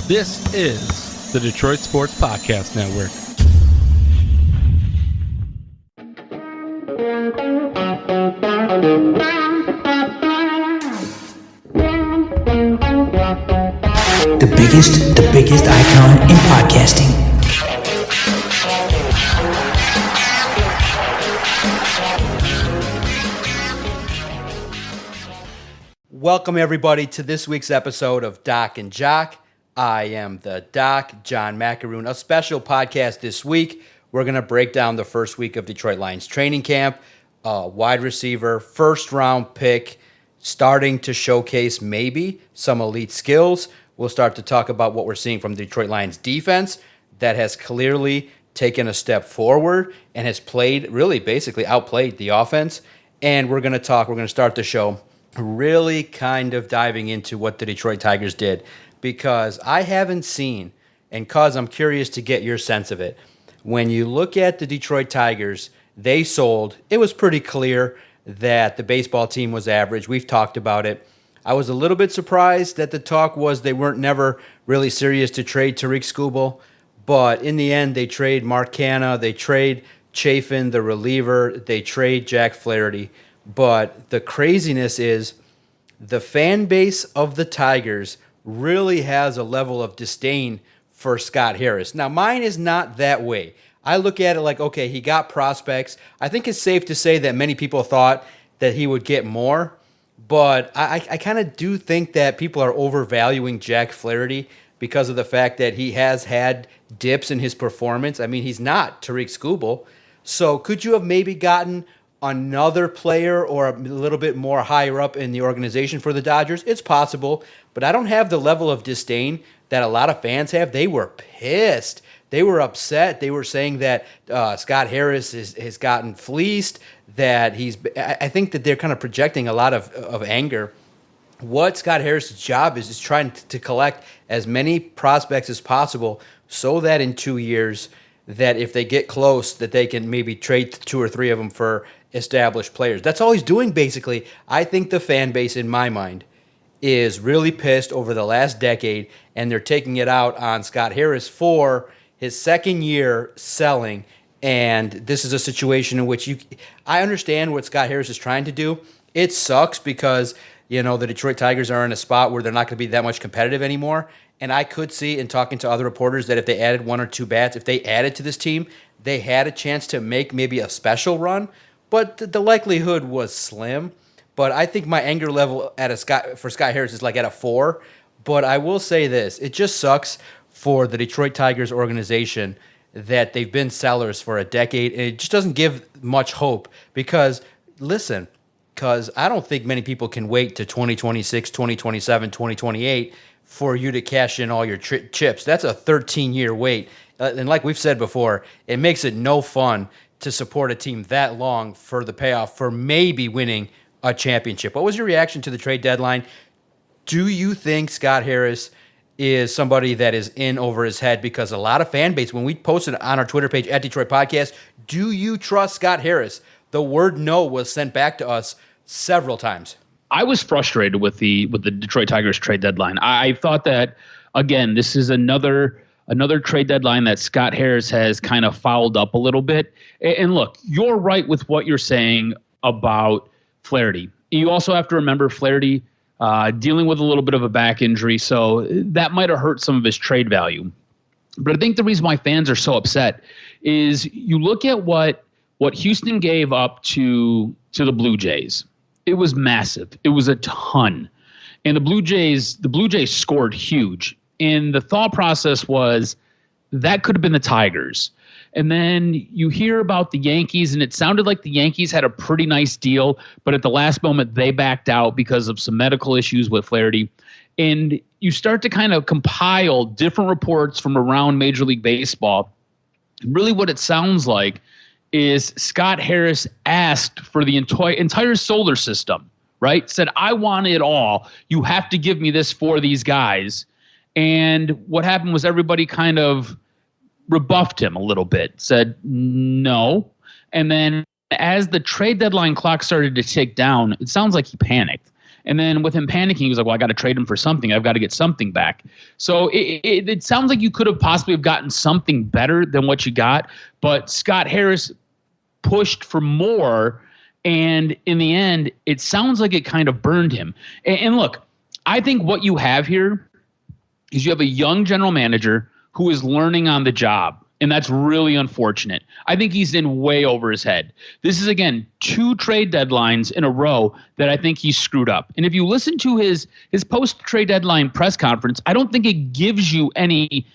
This is the Detroit Sports Podcast Network. The biggest icon in podcasting. Welcome everybody to this week's episode of DocNJock. I am the Doc, John Macaroon. A special podcast this week. We're going to break down the first week of Detroit Lions training camp. Wide receiver, first round pick, starting to showcase maybe some elite skills. We'll start to talk about what we're seeing from the Detroit Lions defense that has clearly taken a step forward and has played, really basically outplayed the offense. And we're going to start the show really kind of diving into what the Detroit Tigers did, because I haven't seen, and cause I'm curious to get your sense of it. When you look at the Detroit Tigers, they sold. It was pretty clear that the baseball team was average. We've talked about it. I was a little bit surprised that the talk was they weren't never really serious to trade Tariq Skubal, but in the end, they trade Mark Canha, they trade Chafin, the reliever, they trade Jack Flaherty. But the craziness is the fan base of the Tigers really has a level of disdain for Scott Harris. Now, mine is not that way. I look at it like, okay, he got prospects. I think it's safe to say that many people thought that he would get more, but I kind of do think that people are overvaluing Jack Flaherty because of the fact that he has had dips in his performance. I mean, he's not Tariq Skubal. So could you have maybe gotten another player or a little bit more higher up in the organization for the Dodgers? It's possible, but I don't have the level of disdain that a lot of fans have. They were pissed. They were upset. They were saying that Scott Harris has gotten fleeced, that I think that they're kind of projecting a lot of anger. What Scott Harris' job is trying to collect as many prospects as possible so that in 2 years, that if they get close, that they can maybe trade 2 or 3 of them for established players. That's all he's doing, basically. I think the fan base, in my mind, is really pissed over the last decade, and they're taking it out on Scott Harris for his second year selling. And this is a situation in which I understand what Scott Harris is trying to do. It sucks because, the Detroit Tigers are in a spot where they're not going to be that much competitive anymore. And I could see, in talking to other reporters, that if they added 1 or 2 bats, if they added to this team, they had a chance to make maybe a special run. But the likelihood was slim. But I think my anger level for Scott Harris is like at a 4. But I will say this. It just sucks for the Detroit Tigers organization that they've been sellers for a decade. And it just doesn't give much hope because I don't think many people can wait to 2026, 2027, 2028 for you to cash in all your chips. That's a 13-year wait. And like we've said before, it makes it no fun to support a team that long for the payoff for maybe winning a championship. What was your reaction to the trade deadline? Do you think Scott Harris is somebody that is in over his head? Because a lot of fan base, when we posted on our Twitter page at Detroit Podcast, do you trust Scott Harris? The word no was sent back to us several times. I was frustrated with the Detroit Tigers trade deadline. I thought that, again, this is another trade deadline that Scott Harris has kind of fouled up a little bit. And look, you're right with what you're saying about Flaherty. You also have to remember Flaherty dealing with a little bit of a back injury, so that might have hurt some of his trade value. But I think the reason why fans are so upset is you look at what Houston gave up to the Blue Jays. It was massive. It was a ton. And the Blue Jays scored huge. And the thought process was that could have been the Tigers. And then you hear about the Yankees, and it sounded like the Yankees had a pretty nice deal, but at the last moment they backed out because of some medical issues with Flaherty. And you start to kind of compile different reports from around Major League Baseball. Really what it sounds like is Scott Harris asked for the entire solar system, right? Said, I want it all. You have to give me this for these guys. And what happened was everybody kind of rebuffed him a little bit, said no. And then as the trade deadline clock started to tick down, it sounds like he panicked. And then with him panicking, he was like, well, I got to trade him for something. I've got to get something back. So it sounds like you could have possibly have gotten something better than what you got, but Scott Harris pushed for more. And in the end, it sounds like it kind of burned him. And look, I think what you have here is you have a young general manager who is learning on the job. And that's really unfortunate. I think he's in way over his head. This is, again, 2 trade deadlines in a row that I think he screwed up. And if you listen to his post-trade deadline press conference, I don't think it gives you any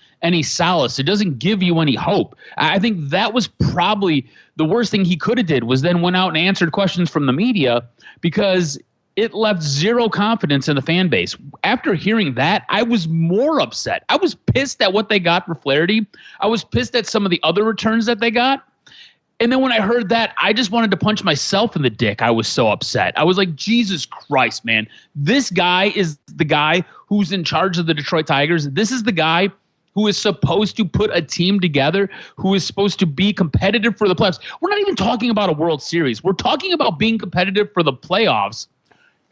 solace. It doesn't give you any hope. I think that was probably the worst thing he could have did, was then went out and answered questions from the media, because it left zero confidence in the fan base. After hearing that, I was more upset. I was pissed at what they got for Flaherty. I was pissed at some of the other returns that they got. And then when I heard that, I just wanted to punch myself in the dick. I was so upset. I was like, Jesus Christ, man. This guy is the guy who's in charge of the Detroit Tigers. This is the guy who is supposed to put a team together, who is supposed to be competitive for the playoffs. We're not even talking about a World Series. We're talking about being competitive for the playoffs.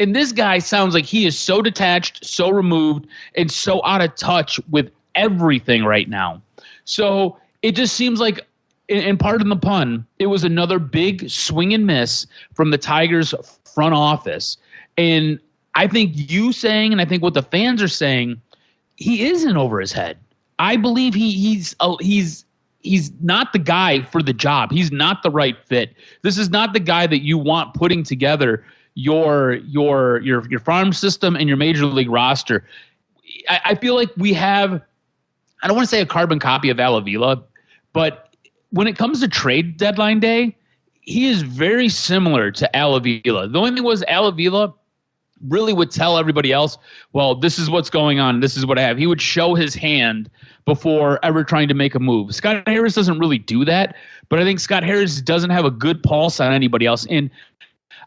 And this guy sounds like he is so detached, so removed, and so out of touch with everything right now. So it just seems like, and pardon the pun, it was another big swing and miss from the Tigers front office. And I think you saying, and I think what the fans are saying, he isn't over his head. I believe he's not the guy for the job. He's not the right fit. This is not the guy that you want putting together your farm system and your major league roster. I feel like we have, I don't want to say a carbon copy of Al Avila, but when it comes to trade deadline day, he is very similar to Al Avila. The only thing was Al Avila really would tell everybody else, well, this is what's going on. This is what I have. He would show his hand before ever trying to make a move. Scott Harris doesn't really do that, but I think Scott Harris doesn't have a good pulse on anybody else. And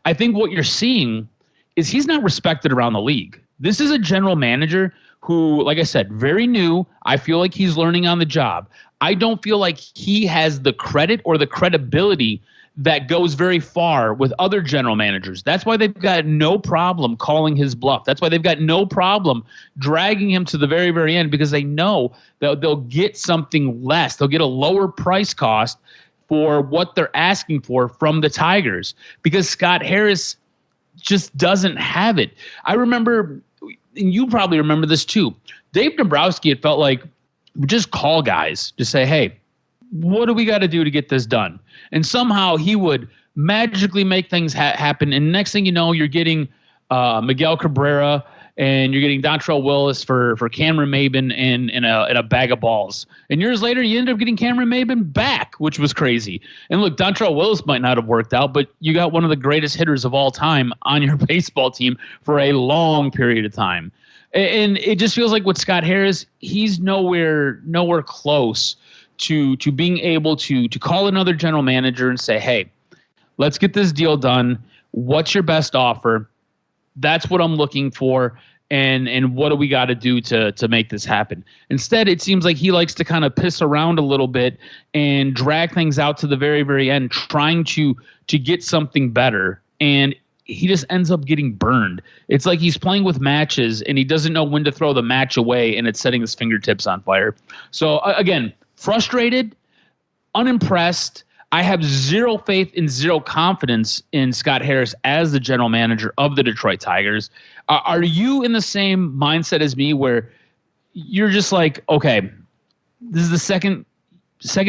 I think what you're seeing is he's not respected around the league. This is a general manager who, like I said, very new. I feel like he's learning on the job. I don't feel like he has the credit or the credibility that goes very far with other general managers. That's why they've got no problem calling his bluff. That's why they've got no problem dragging him to the very, very end, because they know that they'll get something less. They'll get a lower price cost for what they're asking for from the Tigers, because Scott Harris just doesn't have it. I remember, and you probably remember this too, Dave Dombrowski, it felt like, would just call guys to say, hey, what do we got to do to get this done? And somehow he would magically make things happen. And next thing you know, you're getting Miguel Cabrera, and you're getting Dontrell Willis for Cameron Maybin in a bag of balls. And years later, you end up getting Cameron Maybin back, which was crazy. And look, Dontrell Willis might not have worked out, but you got one of the greatest hitters of all time on your baseball team for a long period of time. And it just feels like with Scott Harris, he's nowhere close to being able to call another general manager and say, hey, let's get this deal done. What's your best offer? That's what I'm looking for, and what do we got to do to make this happen? Instead, it seems like he likes to kind of piss around a little bit and drag things out to the very, very end, trying to get something better, and he just ends up getting burned. It's like he's playing with matches, and he doesn't know when to throw the match away, and it's setting his fingertips on fire. So, again, frustrated, unimpressed. I have zero faith and zero confidence in Scott Harris as the general manager of the Detroit Tigers. Are you in the same mindset as me, where you're just like, okay, this is the second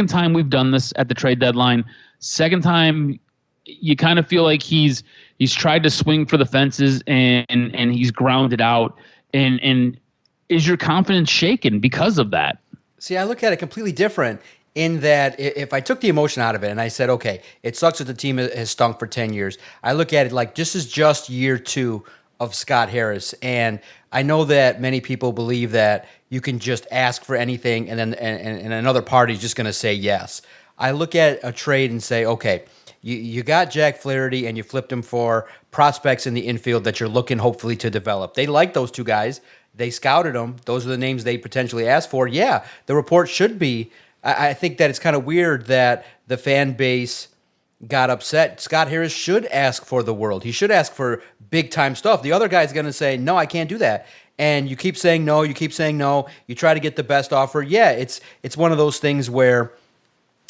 time we've done this at the trade deadline. Second time you kind of feel like he's tried to swing for the fences and he's grounded out. And is your confidence shaken because of that? See, I look at it completely different, in that if I took the emotion out of it and I said, okay, it sucks that the team has stunk for 10 years. I look at it like this is just year 2 of Scott Harris. And I know that many people believe that you can just ask for anything and then and another party is just going to say yes. I look at a trade and say, okay, you got Jack Flaherty and you flipped him for prospects in the infield that you're looking hopefully to develop. They like those 2 guys. They scouted them. Those are the names they potentially asked for. Yeah, the report should be. I think that it's kind of weird that the fan base got upset. Scott Harris should ask for the world. He should ask for big time stuff. The other guy's going to say, no, I can't do that. And you keep saying no, you keep saying no. You try to get the best offer. Yeah, it's one of those things where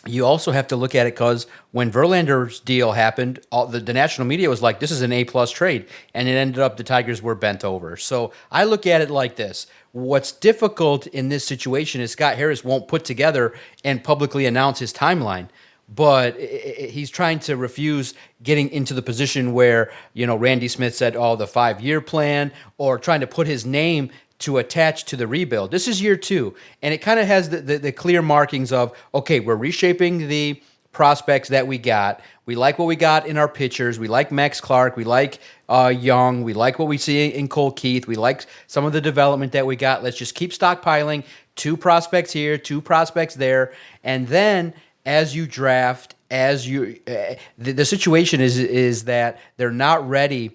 you also have to look at it because when Verlander's deal happened, the national media was like, this is an A-plus trade. And it ended up the Tigers were bent over. So I look at it like this. What's difficult in this situation is Scott Harris won't put together and publicly announce his timeline. But he's trying to refuse getting into the position where, Randy Smith said, the 5-year plan, or trying to put his name to attach to the rebuild. This is year 2, and it kind of has the clear markings of, okay, we're reshaping the prospects that we got. We like what we got in our pitchers. We like Max Clark. We like Young. We like what we see in Cole Keith. We like some of the development that we got. Let's just keep stockpiling 2 prospects here, 2 prospects there, and then as you draft, the situation is that they're not ready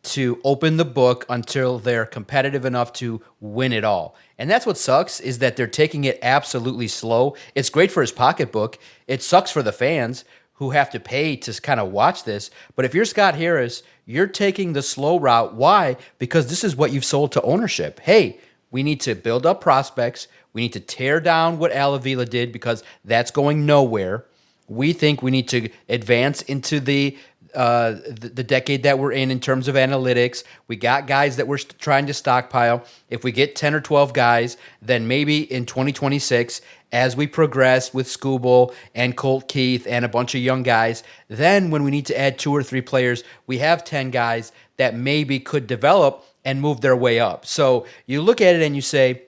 to open the book until they're competitive enough to win it all. And that's what sucks, is that they're taking it absolutely slow. It's great for his pocketbook. It sucks for the fans who have to pay to kind of watch this. But if you're Scott Harris, you're taking the slow route. Why? Because this is what you've sold to ownership. Hey, we need to build up prospects. We need to tear down what Al Avila did because that's going nowhere. We think we need to advance into the decade that we're in terms of analytics. We got guys that we're trying to stockpile. If we get 10 or 12 guys, then maybe in 2026, as we progress with Skubal and Colt Keith and a bunch of young guys, then when we need to add 2 or 3 players, we have 10 guys that maybe could develop and move their way up. So you look at it and you say,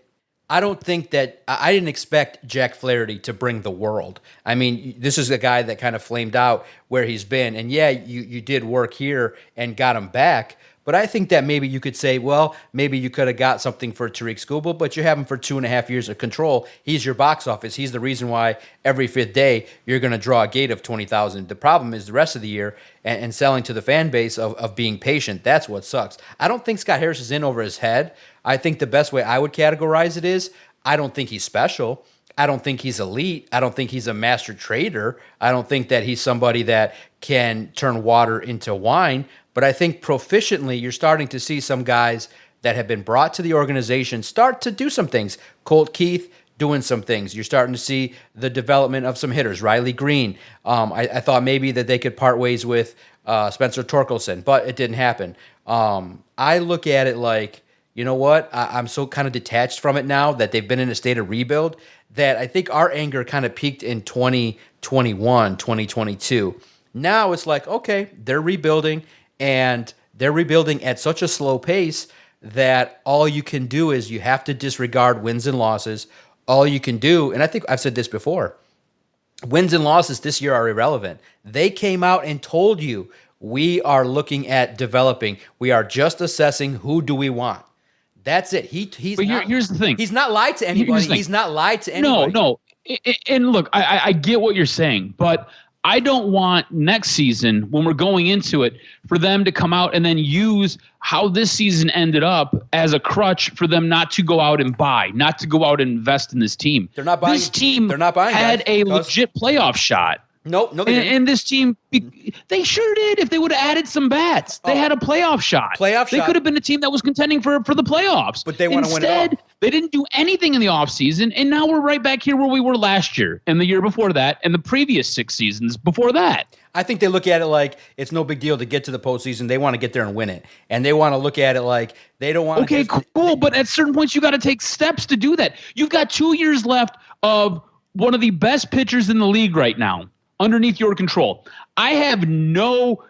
I didn't expect Jack Flaherty to bring the world. I mean, this is a guy that kind of flamed out where he's been. And yeah, you did work here and got him back. But I think that maybe you could say, well, maybe you could have got something for Tariq Skubal, but you have him for 2.5 years of control. He's your box office. He's the reason why every 5th day you're going to draw a gate of 20,000. The problem is the rest of the year and selling to the fan base of being patient. That's what sucks. I don't think Scott Harris is in over his head. I think the best way I would categorize it is I don't think he's special. I don't think he's elite. I don't think he's a master trader. I don't think that he's somebody that can turn water into wine. But I think proficiently, you're starting to see some guys that have been brought to the organization start to do some things. Colt Keith doing some things. You're starting to see the development of some hitters. Riley Green. I thought maybe that they could part ways with Spencer Torkelson, but it didn't happen. I look at it like, you know what? I'm so kind of detached from it now that they've been in a state of rebuild that I think our anger kind of peaked in 2021, 2022. Now it's like, okay, they're rebuilding, and they're rebuilding at such a slow pace that all you can do is you have to disregard wins and losses. All you can do, and I think I've said this before, wins and losses this year are irrelevant. They came out and told you, we are looking at developing. We are just assessing who do we want. That's it. Here's the thing. He's not lied to anybody. He's not lied to anybody. No. And look, I get what you're saying, but I don't want next season, when we're going into it, for them to come out and then use how this season ended up as a crutch for them not to go out and buy, not to go out and invest in this team. They're not buying. This team they're not buying, had a legit playoff shot. No, they didn't. And this team, they sure did. If they would have added some bats, they had a playoff shot. They could have been a team that was contending for the playoffs. But they want to win it all. Instead, they didn't do anything in the offseason, and now we're right back here where we were last year, and the year before that, and the previous 6 seasons before that. I think they look at it like it's no big deal to get to the postseason. They want to get there and win it. And they want to look at it like they don't want to. Okay, cool. But at certain points, you got to take steps to do that. You've got 2 years left of one of the best pitchers in the league right now underneath your control. I have no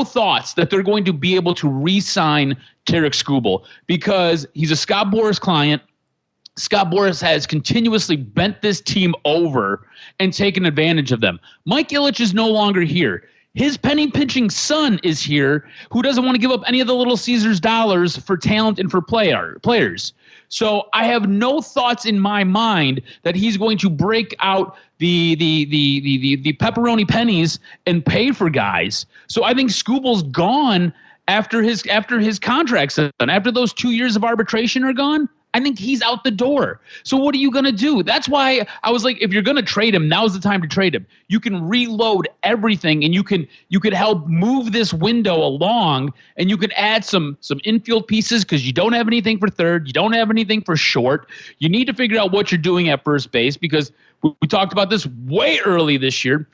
thoughts that they're going to be able to re-sign Tariq Skubal because he's a Scott Boras client. Scott Boras has continuously bent this team over and taken advantage of them. Mike Ilitch is no longer here. His penny pinching son is here, who doesn't want to give up any of the Little Caesars dollars for talent and for players. So I have no thoughts in my mind that he's going to break out the pepperoni pennies and pay for guys. So I think Skubal's gone after his contract's done. After those 2 years of arbitration are gone, I think he's out the door. So what are you going to do? That's why I was like, if you're going to trade him, now's the time to trade him. You can reload everything, and you could help move this window along, and you can add some infield pieces because you don't have anything for third. You don't have anything for short. You need to figure out what you're doing at first base because we talked about this way early this year.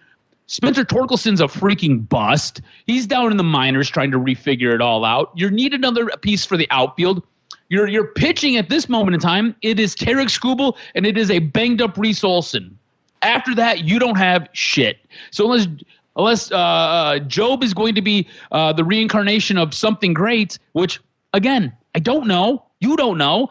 Spencer Torkelson's a freaking bust. He's down in the minors trying to refigure it all out. You need another piece for the outfield. You're pitching at this moment in time. It is Tarek Skubal and it is a banged up Reese Olson. After that, you don't have shit. So unless Job is going to be the reincarnation of something great, which again I don't know. You don't know.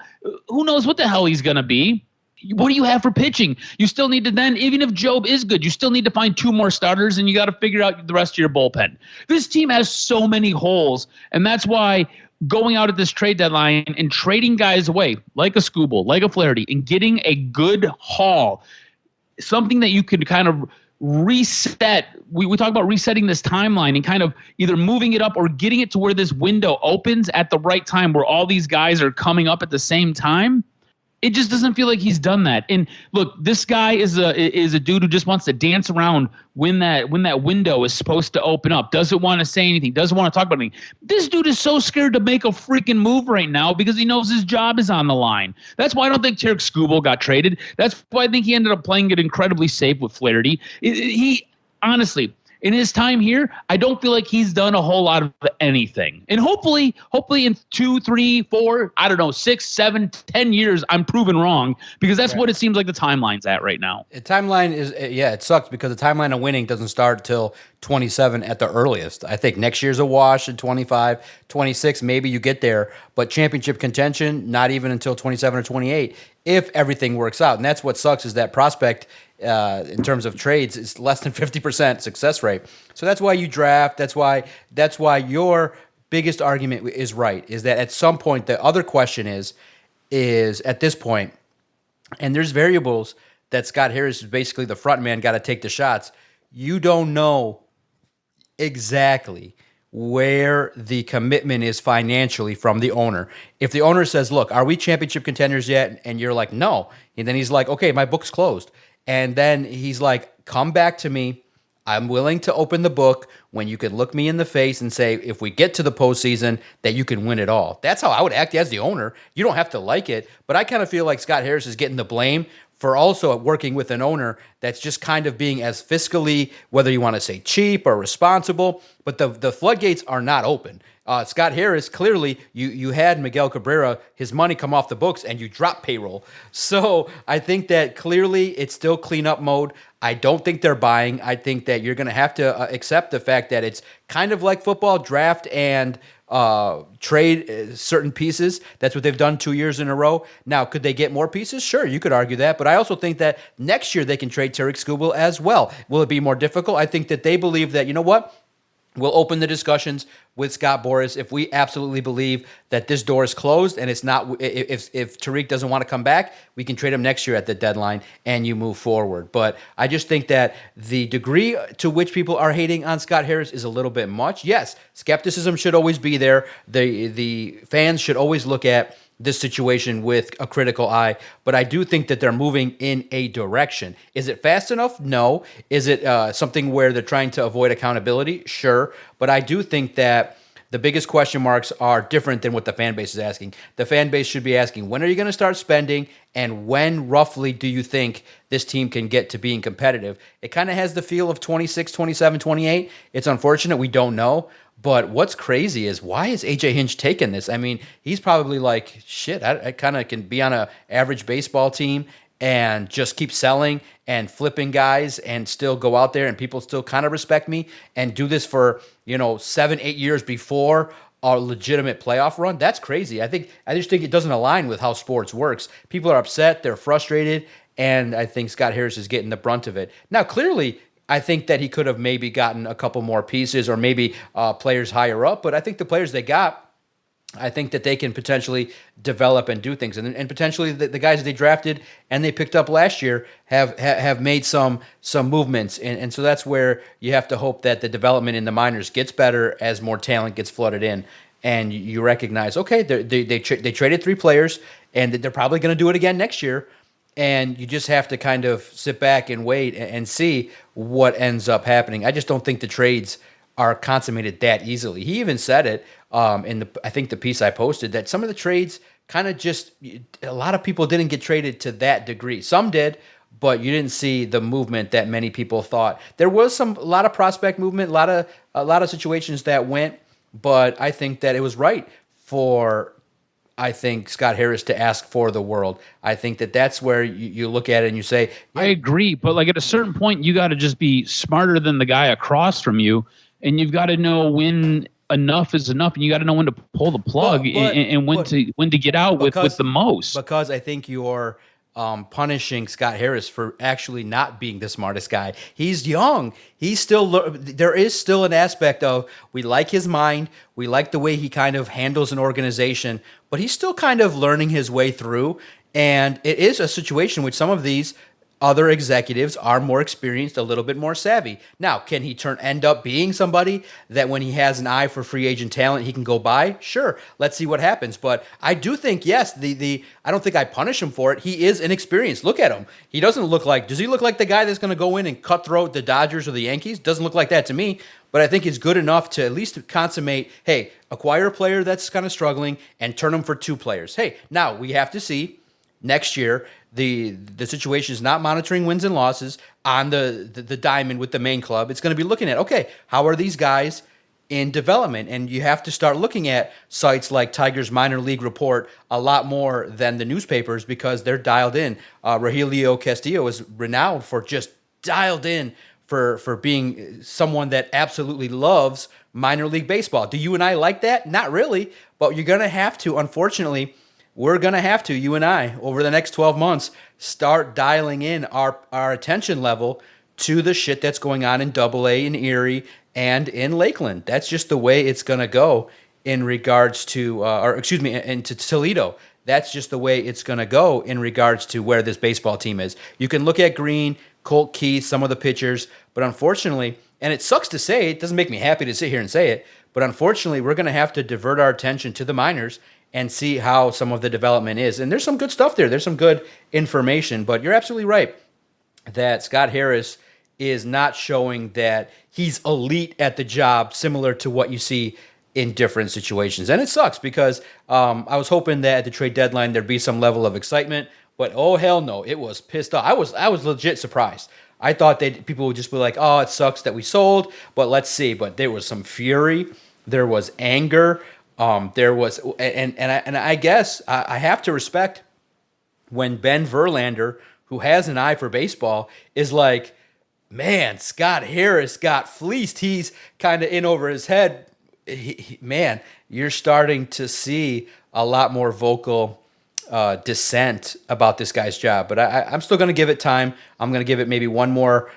Who knows what the hell he's gonna be? What do you have for pitching? You still need to then, even if Job is good, you still need to find 2 more starters, and you got to figure out the rest of your bullpen. This team has so many holes, and that's why going out at this trade deadline and trading guys away, like a Skubal, like a Flaherty, and getting a good haul, something that you could kind of reset. We talk about resetting this timeline and kind of either moving it up or getting it to where this window opens at the right time where all these guys are coming up at the same time. It just doesn't feel like he's done that. And look, this guy is a dude who just wants to dance around when that window is supposed to open up. Doesn't want to say anything. Doesn't want to talk about anything. This dude is so scared to make a freaking move right now because he knows his job is on the line. That's why I don't think Tarek Skubal got traded. That's why I think he ended up playing it incredibly safe with Flaherty. He honestly, in his time here, I don't feel like he's done a whole lot of anything. And hopefully in 2, 3, 4, I don't know, 6, 7, 10 years, I'm proven wrong because that's what it seems like the timeline's at right now. The timeline is, it sucks because the timeline of winning doesn't start till 27 at the earliest. I think next year's a wash at 25, 26, maybe you get there, but championship contention, not even until 27 or 28 if everything works out. And that's what sucks is that prospect in terms of trades is less than 50% success rate. So that's why you draft. That's why your biggest argument is right, is that at some point the other question is at this point, and there's variables that Scott Harris is basically the front man, got to take the shots. You don't know exactly where the commitment is financially from the owner. If the owner says, look, are we championship contenders yet? And you're like, no. And then he's like, okay, my book's closed. And then he's like, come back to me. I'm willing to open the book when you can look me in the face and say, if we get to the postseason, that you can win it all. That's how I would act as the owner. You don't have to like it, but I kind of feel like Scott Harris is getting the blame for also working with an owner that's just kind of being as fiscally, whether you want to say cheap or responsible, but the floodgates are not open. Scott Harris, clearly, you had Miguel Cabrera, his money come off the books, and you drop payroll. So I think that clearly it's still cleanup mode. I don't think they're buying. I think that you're going to have to accept the fact that it's kind of like football, draft and trade certain pieces. That's what they've done 2 years in a row. Now, could they get more pieces? Sure, you could argue that. But I also think that next year they can trade Tarek Skubal as well. Will it be more difficult? I think that they believe that, you know what? We'll open the discussions with Scott Boras if we absolutely believe that this door is closed and it's not. If Tariq doesn't want to come back, we can trade him next year at the deadline and you move forward. But I just think that the degree to which people are hating on Scott Harris is a little bit much. Yes, skepticism should always be there. The fans should always look at this situation with a critical eye, but I do think that they're moving in a direction. Is it fast enough? No. Is it something where they're trying to avoid accountability? Sure. But I do think that the biggest question marks are different than what the fan base is asking. The fan base should be asking, when are you going to start spending, and when roughly do you think this team can get to being competitive? It kind of has the feel of 26, 27, 28. It's unfortunate we don't know. But what's crazy is, why is AJ Hinch taking this? I mean, he's probably like, shit, I kind of can be on an average baseball team and just keep selling and flipping guys and still go out there and people still kind of respect me and do this for, 7-8 years before a legitimate playoff run. That's crazy. I just think it doesn't align with how sports works. People are upset, they're frustrated, and I think Scott Harris is getting the brunt of it. Now, clearly, I think that he could have maybe gotten a couple more pieces or maybe players higher up, but I think the players they got, I think that they can potentially develop and do things. And potentially the guys they drafted and they picked up last year have made some movements. And so that's where you have to hope that the development in the minors gets better as more talent gets flooded in. and you recognize, okay, they traded 3 players, and they're probably going to do it again next year. And you just have to kind of sit back and wait and see what ends up happening. I just don't think the trades are consummated that easily. He even said it I think the piece I posted, that some of the trades kind of just, a lot of people didn't get traded to that degree. Some did, but you didn't see the movement that many people thought. There was a lot of prospect movement, a lot of situations that went, but I think that it was right for, I think, Scott Harris to ask for the world. I think that that's where you look at it and you say, yeah. I agree, but like at a certain point, you got to just be smarter than the guy across from you, and you've got to know when enough is enough, and you got to know when to pull the plug and when to get out with the most. Because I think you're punishing Scott Harris for actually not being the smartest guy. He's young. He's still, there is still an aspect of, we like his mind, we like the way he kind of handles an organization, but he's still kind of learning his way through. And it is a situation which some of these other executives are more experienced, a little bit more savvy. Now, can he end up being somebody that when he has an eye for free agent talent, he can go buy? Sure. Let's see what happens. But I do think, yes, I don't think I punish him for it. He is inexperienced. Look at him. He does he look like the guy that's going to go in and cutthroat the Dodgers or the Yankees? Doesn't look like that to me. But I think he's good enough to at least consummate, hey, acquire a player that's kind of struggling and turn him for 2 players. Hey, now we have to see next year. The situation is not monitoring wins and losses on the diamond with the main club. It's going to be looking at, okay, how are these guys in development? And you have to start looking at sites like Tigers Minor League Report a lot more than the newspapers, because they're dialed in. Rogelio Castillo is renowned for just dialed in for being someone that absolutely loves minor league baseball. Do you and I like that? Not really, but you're going to have to, unfortunately. We're going to have to, you and I, over the next 12 months, start dialing in our attention level to the shit that's going on in AA in Erie and in Lakeland. That's just the way it's going to go in regards to, into Toledo. That's just the way it's going to go in regards to where this baseball team is. You can look at Green, Colt Keith, some of the pitchers, but unfortunately, and it sucks to say, it doesn't make me happy to sit here and say it, but unfortunately, we're going to have to divert our attention to the minors and see how some of the development is. And there's some good stuff there. There's some good information. But you're absolutely right that Scott Harris is not showing that he's elite at the job, similar to what you see in different situations. And it sucks because I was hoping that at the trade deadline there'd be some level of excitement. But oh, hell no, it was pissed off. I was legit surprised. I thought that people would just be like, oh, it sucks that we sold, but let's see. But there was some fury. There was anger. There was, and I guess I have to respect when Ben Verlander, who has an eye for baseball, is like, man, Scott Harris got fleeced. He's kind of in over his head. Man, you're starting to see a lot more vocal dissent about this guy's job. But I'm still going to give it time. I'm going to give it maybe one more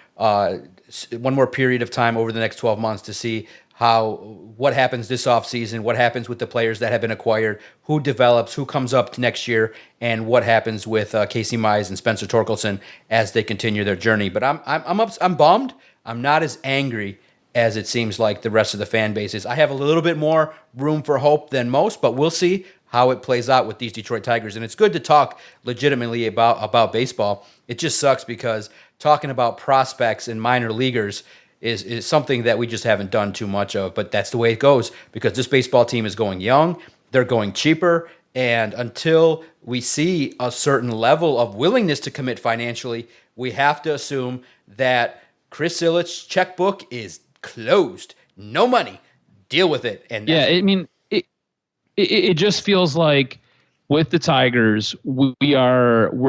period of time over the next 12 months to see what happens this offseason, what happens with the players that have been acquired, who develops, who comes up next year, and what happens with Casey Mize and Spencer Torkelson as they continue their journey. But I'm bummed. I'm not as angry as it seems like the rest of the fan base is. I have a little bit more room for hope than most, but we'll see how it plays out with these Detroit Tigers. And it's good to talk legitimately about baseball. It just sucks because talking about prospects and minor leaguers is something that we just haven't done too much of, but that's the way it goes because this baseball team is going young, they're going cheaper, and until we see a certain level of willingness to commit financially, we have to assume that Chris Illich's checkbook is closed. No money. Deal with it. And yeah, I mean, it just feels like with the Tigers, we're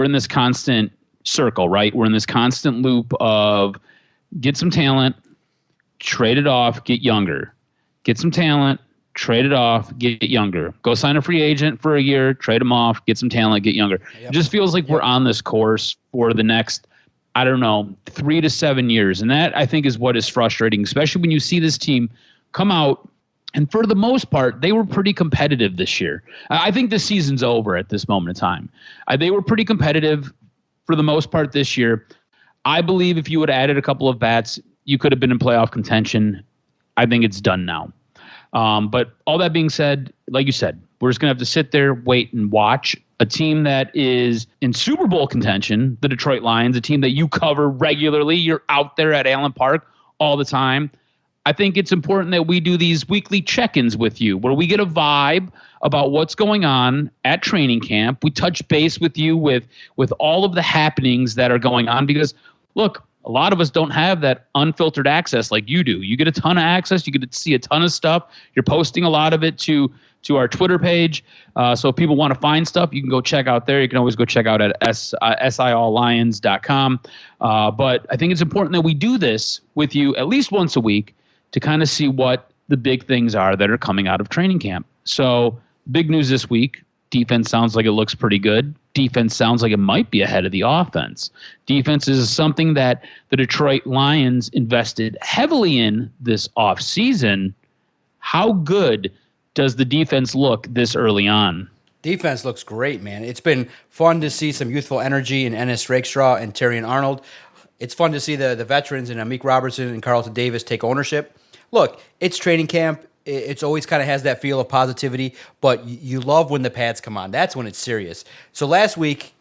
in this constant circle, right? We're in this constant loop of get some talent, trade it off, get younger. Get some talent, trade it off, get younger. Go sign a free agent for a year, trade them off, get some talent, get younger. Yep. It just feels like we're on this course for the next, 3 to 7 years. And that, I think, is what is frustrating, especially when you see this team come out. And for the most part, they were pretty competitive this year. I think the season's over at this moment in time. They were pretty competitive for the most part this year. I believe if you would have added a couple of bats, you could have been in playoff contention. I think it's done now. But all that being said, like you said, we're just going to have to sit there, wait, and watch a team that is in Super Bowl contention, the Detroit Lions, a team that you cover regularly. You're out there at Allen Park all the time. I think it's important that we do these weekly check-ins with you where we get a vibe about what's going on at training camp. We touch base with you with all of the happenings that are going on because, look, a lot of us don't have that unfiltered access like you do. You get a ton of access. You get to see a ton of stuff. You're posting a lot of it to our Twitter page. So if people want to find stuff, you can go check out there. You can always go check out at sillions.com. But I think it's important that we do this with you at least once a week to kind of see what the big things are that are coming out of training camp. So big news this week. Defense sounds like it looks pretty good. Defense sounds like it might be ahead of the offense. Defense is something that the Detroit Lions invested heavily in this offseason. How good does the defense look this early on? Defense looks great, man. It's been fun to see some youthful energy in Ennis Rakestraw and Terrion Arnold. It's fun to see the veterans and Amik Robertson and Carlton Davis take ownership. Look, it's training camp. It's always kind of has that feel of positivity, but you love when the pads come on. That's when it's serious. So last week,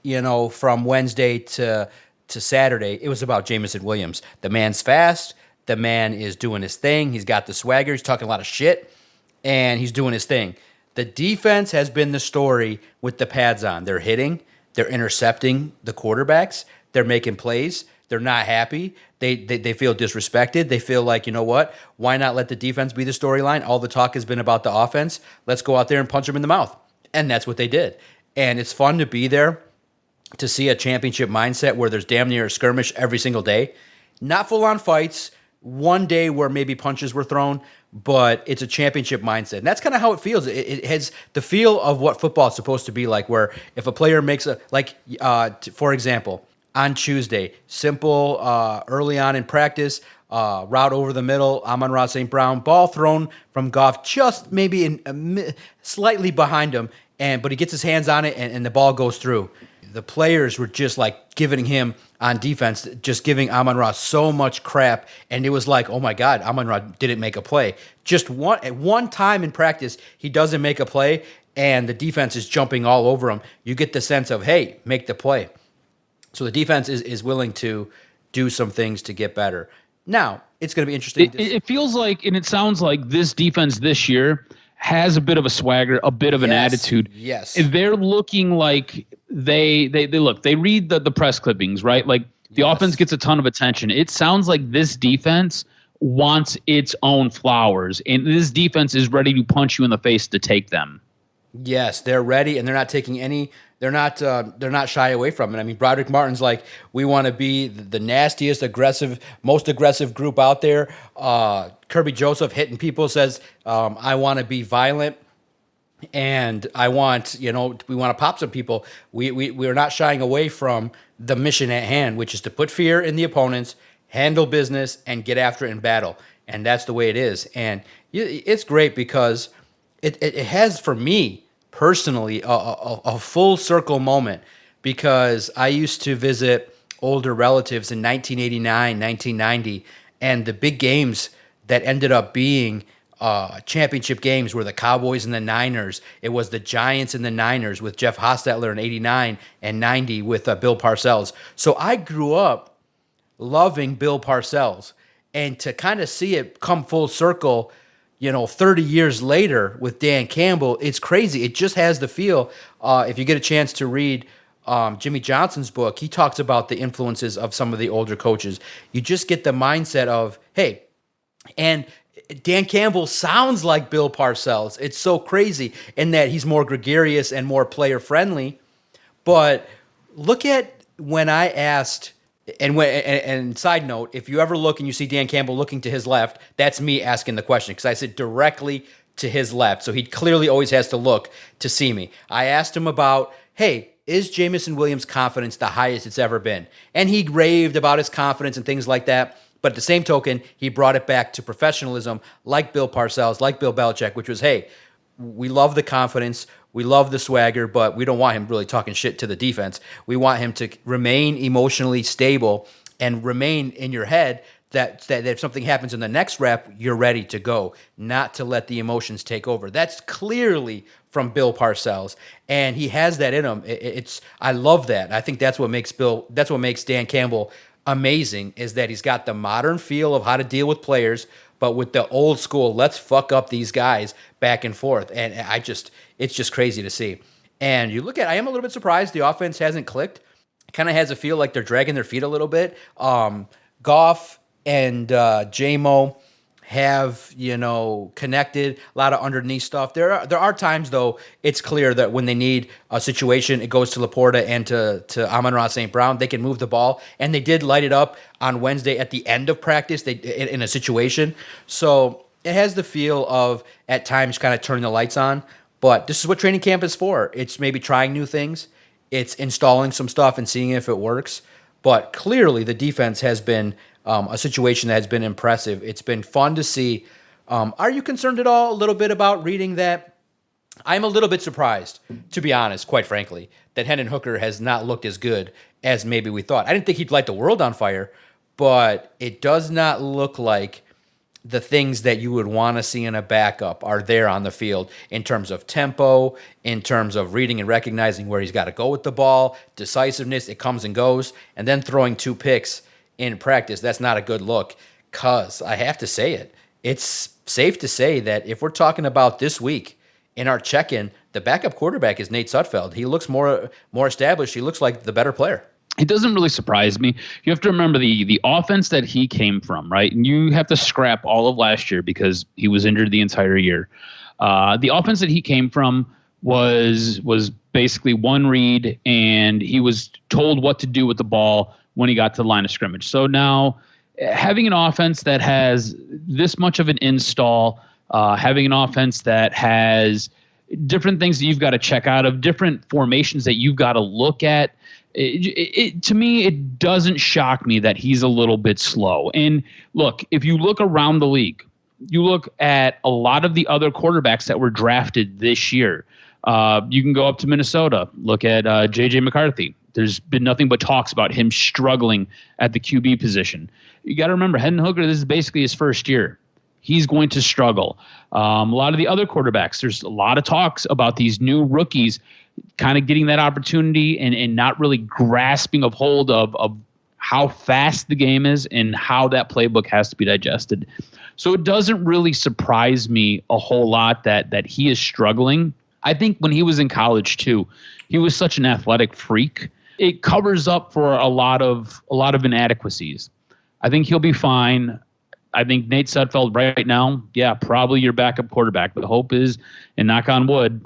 from Wednesday to Saturday, it was about Jameson Williams. The man's fast. The man is doing his thing. He's got the swagger. He's talking a lot of shit, and he's doing his thing. The defense has been the story with the pads on. They're hitting. They're intercepting the quarterbacks. They're making plays. They're not happy. They feel disrespected. They feel like, you know what? Why not let the defense be the storyline? All the talk has been about the offense. Let's go out there and punch them in the mouth. And that's what they did. And it's fun to be there to see a championship mindset where there's damn near a skirmish every single day. Not full-on fights. One day where maybe punches were thrown, but it's a championship mindset. And that's kind of how it feels. It has the feel of what football is supposed to be like, where if a player makes for example, on Tuesday, simple, early on in practice, route over the middle, Amon-Ra St. Brown, ball thrown from Goff just maybe slightly behind him, but he gets his hands on it and the ball goes through. The players were just like giving him on defense, just giving Amon-Ra so much crap, and it was like, oh my God, Amon-Ra didn't make a play. Just at one time in practice, he doesn't make a play, and the defense is jumping all over him. You get the sense of, hey, make the play. So the defense is willing to do some things to get better. Now, it's going to be interesting. It feels like, and it sounds like this defense this year has a bit of a swagger, a bit of an attitude. Yes. They're looking like they read the press clippings, right? Like the offense gets a ton of attention. It sounds like this defense wants its own flowers, and this defense is ready to punch you in the face to take them. Yes, they're ready, and they're not taking any. They're not shy away from it. I mean, Broderick Martin's like, we want to be the nastiest, most aggressive group out there. Kirby Joseph hitting people says, I want to be violent, and we want to pop some people. We're not shying away from the mission at hand, which is to put fear in the opponents, handle business, and get after it in battle. And that's the way it is. And it's great because it has, for me, personally, a full circle moment, because I used to visit older relatives in 1989, 1990, and the big games that ended up being championship games were the Cowboys and the Niners. It was the Giants and the Niners with Jeff Hostetler in 89 and 90 with Bill Parcells. So I grew up loving Bill Parcells, and to kind of see it come full circle 30 years later with Dan Campbell, it's crazy. It just has the feel. If you get a chance to read Jimmy Johnson's book, he talks about the influences of some of the older coaches. You just get the mindset of, hey, and Dan Campbell sounds like Bill Parcells. It's so crazy in that he's more gregarious and more player-friendly. But look at when I asked... And side note, if you ever look and you see Dan Campbell looking to his left, that's me asking the question, because I sit directly to his left. So he clearly always has to look to see me. I asked him about, hey, is Jameson Williams' confidence the highest it's ever been? And he raved about his confidence and things like that. But at the same token, he brought it back to professionalism, like Bill Parcells, like Bill Belichick, which was, hey, we love the confidence, we love the swagger, but we don't want him really talking shit to the defense. We want him to remain emotionally stable and remain in your head that if something happens in the next rep, you're ready to go, not to let the emotions take over. That's clearly from Bill Parcells, and he has that in him. I love that. I think that's what makes Dan Campbell amazing, is that he's got the modern feel of how to deal with players, but with the old school, let's fuck up these guys back and forth. And it's just crazy to see. And you look at, I am a little bit surprised the offense hasn't clicked. It kind of has a feel like they're dragging their feet a little bit. Goff and Jamo have, connected, a lot of underneath stuff. There are times, though, it's clear that when they need a situation, it goes to Laporta and to Amon-Ra St. Brown. They can move the ball, and they did light it up on Wednesday at the end of practice in a situation. So it has the feel of, at times, kind of turning the lights on. But this is what training camp is for. It's maybe trying new things. It's installing some stuff and seeing if it works. But clearly, the defense has been a situation that has been impressive. It's been fun to see. Are you concerned at all a little bit about reading that? I'm a little bit surprised, to be honest, quite frankly, that Hendon Hooker has not looked as good as maybe we thought. I didn't think he'd light the world on fire, but it does not look like the things that you would want to see in a backup are there on the field in terms of tempo, in terms of reading and recognizing where he's got to go with the ball, decisiveness, it comes and goes, and then throwing 2 picks in practice. That's not a good look, because I have to say it. It's safe to say that if we're talking about this week in our check-in, the backup quarterback is Nate Sudfeld. He looks more established. He looks like the better player. It doesn't really surprise me. You have to remember the offense that he came from, right? And you have to scrap all of last year because he was injured the entire year. The offense that he came from was basically one read, and he was told what to do with the ball when he got to the line of scrimmage. So now having an offense that has this much of an install, having an offense that has different things that you've got to check out of, different formations that you've got to look at, to me, it doesn't shock me that he's a little bit slow. And look, if you look around the league, you look at a lot of the other quarterbacks that were drafted this year. You can go up to Minnesota, look at J.J. McCarthy. There's been nothing but talks about him struggling at the QB position. You got to remember, Hendon Hooker, this is basically his first year. He's going to struggle. A lot of the other quarterbacks, there's a lot of talks about these new rookies kind of getting that opportunity and not really grasping a hold of how fast the game is and how that playbook has to be digested. So it doesn't really surprise me a whole lot that he is struggling. I think when he was in college too, he was such an athletic freak. It covers up for a lot of inadequacies. I think he'll be fine. I think Nate Sudfeld right now, yeah, probably your backup quarterback. The hope is, and knock on wood,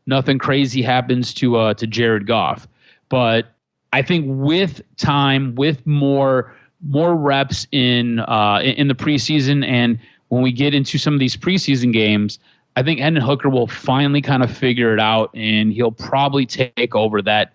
nothing crazy happens to Jared Goff. But I think with time, with more reps in the preseason, and when we get into some of these preseason games, I think Hendon Hooker will finally kind of figure it out, and he'll probably take over that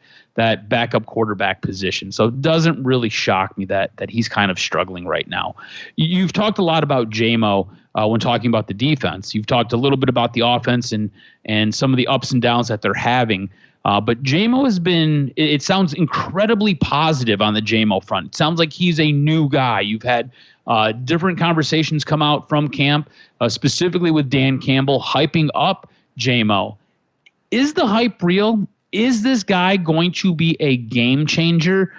backup quarterback position. So it doesn't really shock me that he's kind of struggling right now. You've talked a lot about Jamo when talking about the defense. You've talked a little bit about the offense and some of the ups and downs that they're having. But Jamo has been, it sounds incredibly positive on the Jamo front. It sounds like he's a new guy. You've had different conversations come out from camp, specifically with Dan Campbell hyping up Jamo. Is the hype real? Is this guy going to be a game changer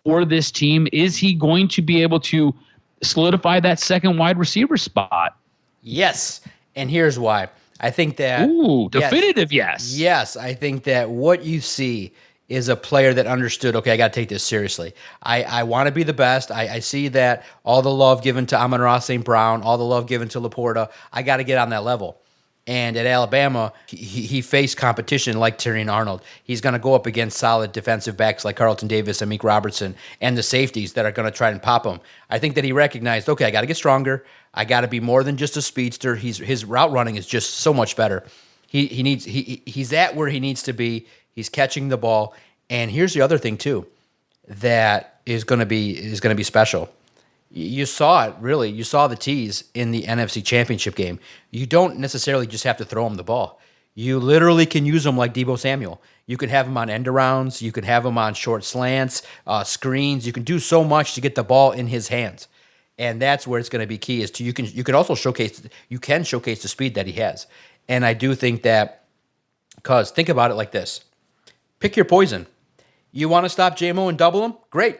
for this team? Is he going to be able to solidify that second wide receiver spot? Yes, and here's why. I think that... Ooh, definitive yes. Yes, I think that what you see is a player that understood, okay, I got to take this seriously. I want to be the best. I see that all the love given to Amon-Ra St. Brown, all the love given to Laporta, I got to get on that level. And at Alabama, he faced competition like Tyrion Arnold. He's going to go up against solid defensive backs like Carlton Davis and Meek Robertson and the safeties that are going to try and pop him. I think that he recognized, okay, I got to get stronger. I got to be more than just a speedster. His route running is just so much better. He's at where he needs to be. He's catching the ball. And here's the other thing too, that is going to be special. You saw it, really. You saw the tease in the NFC Championship game. You don't necessarily just have to throw him the ball. You literally can use him like Deebo Samuel. You can have him on end arounds. You can have him on short slants, screens. You can do so much to get the ball in his hands. And that's where it's going to be key is to you can also showcase the speed that he has. And I do think that, because think about it like this. Pick your poison. You want to stop Jamo and double him? Great.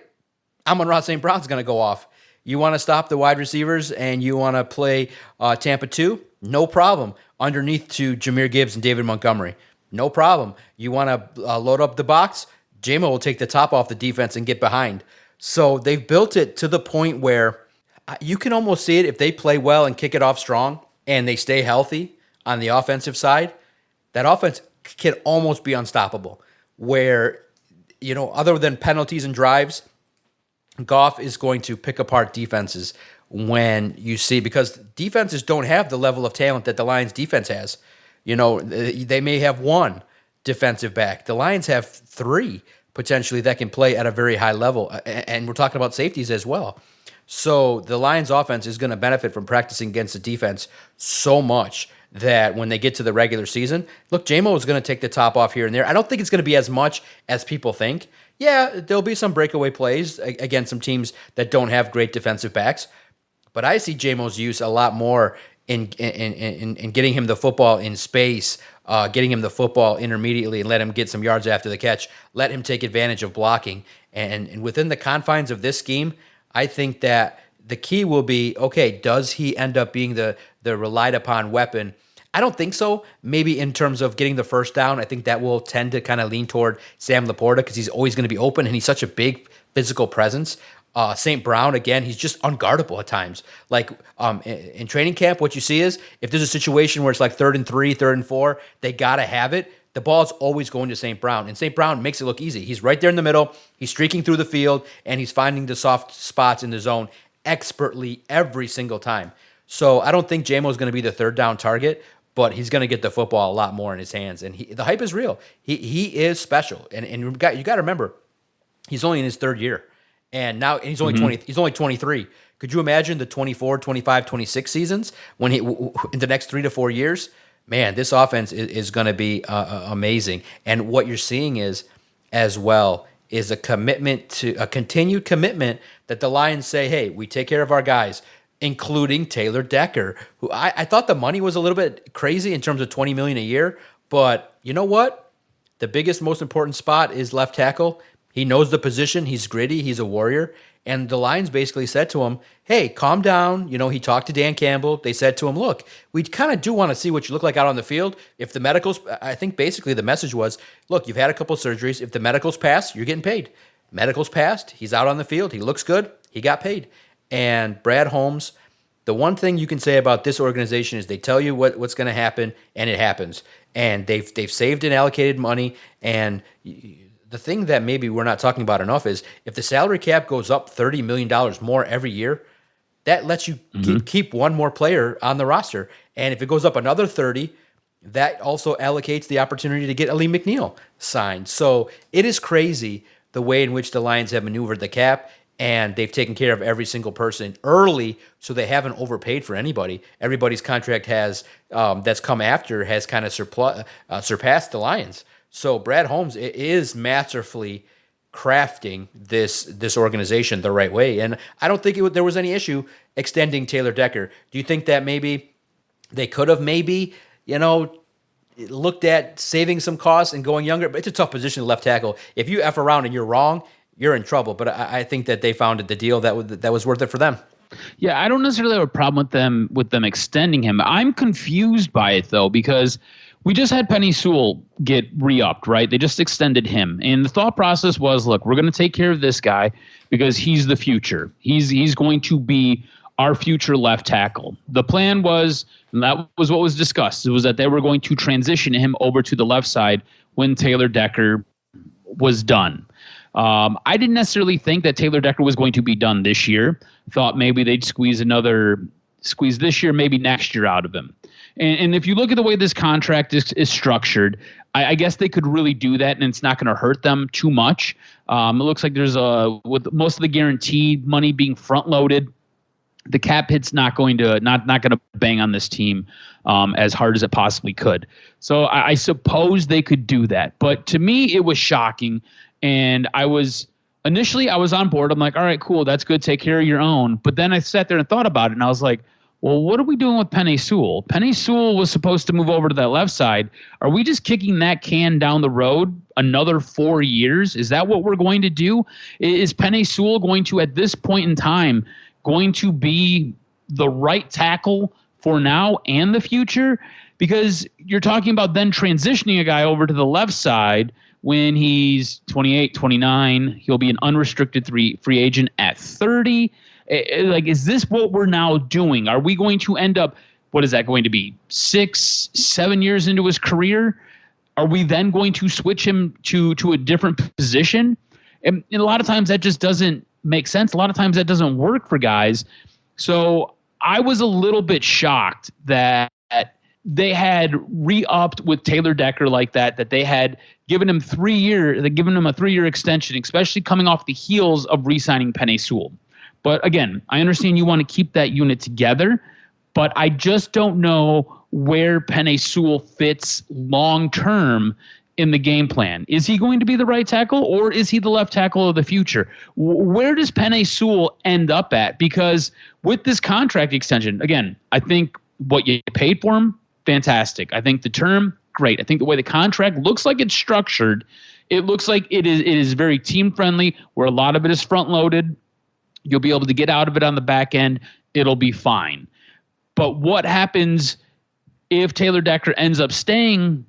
Amon-Ra St. Brown's going to go off. You want to stop the wide receivers and you want to play Tampa 2? No problem. Underneath to Jahmyr Gibbs and David Montgomery. No problem. You want to load up the box? Jamo will take the top off the defense and get behind. So they've built it to the point where you can almost see it if they play well and kick it off strong and they stay healthy on the offensive side. That offense can almost be unstoppable. Where, other than penalties and drives, Goff is going to pick apart defenses when you see, because defenses don't have the level of talent that the Lions defense has. They may have one defensive back. The Lions have 3 potentially that can play at a very high level. And we're talking about safeties as well. So the Lions offense is going to benefit from practicing against the defense so much that when they get to the regular season, look, Jamo is going to take the top off here and there. I don't think it's going to be as much as people think. Yeah, there'll be some breakaway plays against some teams that don't have great defensive backs, but I see Jamo's use a lot more in getting him the football in space, getting him the football intermediately and let him get some yards after the catch, let him take advantage of blocking. And within the confines of this scheme, I think that the key will be, okay, does he end up being the relied upon weapon? I don't think so. Maybe in terms of getting the first down, I think that will tend to kind of lean toward Sam Laporta because he's always going to be open and he's such a big physical presence. St. Brown, again, he's just unguardable at times. Like in training camp, what you see is if there's a situation where it's like 3rd and 3, 3rd and 4, they got to have it. The ball's always going to St. Brown, and St. Brown makes it look easy. He's right there in the middle. He's streaking through the field, and he's finding the soft spots in the zone expertly every single time. So I don't think Jamo is going to be the 3rd down target, but he's going to get the football a lot more in his hands, and the hype is real. He is special, and you got to remember, he's only in his 3rd year, and now he's only 20. He's only 23. Could you imagine the 24, 25, 26 seasons when in the next 3 to 4 years? Man, this offense is going to be amazing. And what you're seeing is, as well, is a continued commitment that the Lions say, hey, we take care of our guys, including Taylor Decker, who I thought the money was a little bit crazy in terms of $20 million a year. But you know what? The biggest, most important spot is left tackle. He knows the position. He's gritty. He's a warrior. And the Lions basically said to him, hey, calm down. He talked to Dan Campbell. They said to him, look, we kind of do want to see what you look like out on the field. If the medicals, I think basically the message was, look, you've had a couple surgeries. If the medicals pass, you're getting paid. Medicals passed. He's out on the field. He looks good. He got paid. And Brad Holmes, the one thing you can say about this organization is they tell you what's going to happen, and it happens. And they've saved and allocated money, and the thing that maybe we're not talking about enough is if the salary cap goes up $30 million more every year, that lets you keep one more player on the roster. And if it goes up another 30, that also allocates the opportunity to get Ali McNeil signed. So it is crazy the way in which the Lions have maneuvered the cap, and they've taken care of every single person early, so they haven't overpaid for anybody. Everybody's contract has that's come after has kind of surpassed the Lions. So Brad Holmes is masterfully crafting this organization the right way, and I don't think there was any issue extending Taylor Decker. Do you think that maybe they could have looked at saving some costs and going younger? But it's a tough position to left tackle. If you F around and you're wrong, you're in trouble. But I think that they found the deal that was worth it for them. Yeah, I don't necessarily have a problem with them extending him. I'm confused by it though, because we just had Penny Sewell get re-upped, right? They just extended him. And the thought process was, look, we're going to take care of this guy because he's the future. He's going to be our future left tackle. The plan was, and that was what was discussed, it was that they were going to transition him over to the left side when Taylor Decker was done. I didn't necessarily think that Taylor Decker was going to be done this year. Thought maybe they'd squeeze this year, maybe next year out of him. And if you look at the way this contract is structured, I guess they could really do that, and it's not going to hurt them too much. It looks like there's with most of the guaranteed money being front loaded, the cap hit's not going to bang on this team as hard as it possibly could. So I suppose they could do that. But to me, it was shocking, and I was initially I was on board. I'm like, all right, cool. That's good. Take care of your own. But then I sat there and thought about it, and I was like, well, what are we doing with Penei Sewell? Penei Sewell was supposed to move over to that left side. Are we just kicking that can down the road another 4 years? Is that what we're going to do? Is Penei Sewell going to, at this point in time, going to be the right tackle for now and the future? Because you're talking about then transitioning a guy over to the left side when he's 28, 29. He'll be an unrestricted free agent at 30. Like, is this what we're now doing? Are we going to end up, what is that going to be, 6, 7 years into his career? Are we then going to switch him to a different position? And a lot of times that just doesn't make sense. A lot of times that doesn't work for guys. So I was a little bit shocked that they had re-upped with Taylor Decker like that they had given him a 3-year extension, especially coming off the heels of re-signing Penei Sewell. But again, I understand you want to keep that unit together, but I just don't know where Penei Sewell fits long-term in the game plan. Is he going to be the right tackle, or is he the left tackle of the future? Where does Penei Sewell end up at? Because with this contract extension, again, I think what you paid for him, fantastic. I think the term, great. I think the way the contract looks like it's structured, it looks like it is very team-friendly, where a lot of it is front-loaded. You'll be able to get out of it on the back end. It'll be fine. But what happens if Taylor Decker ends up staying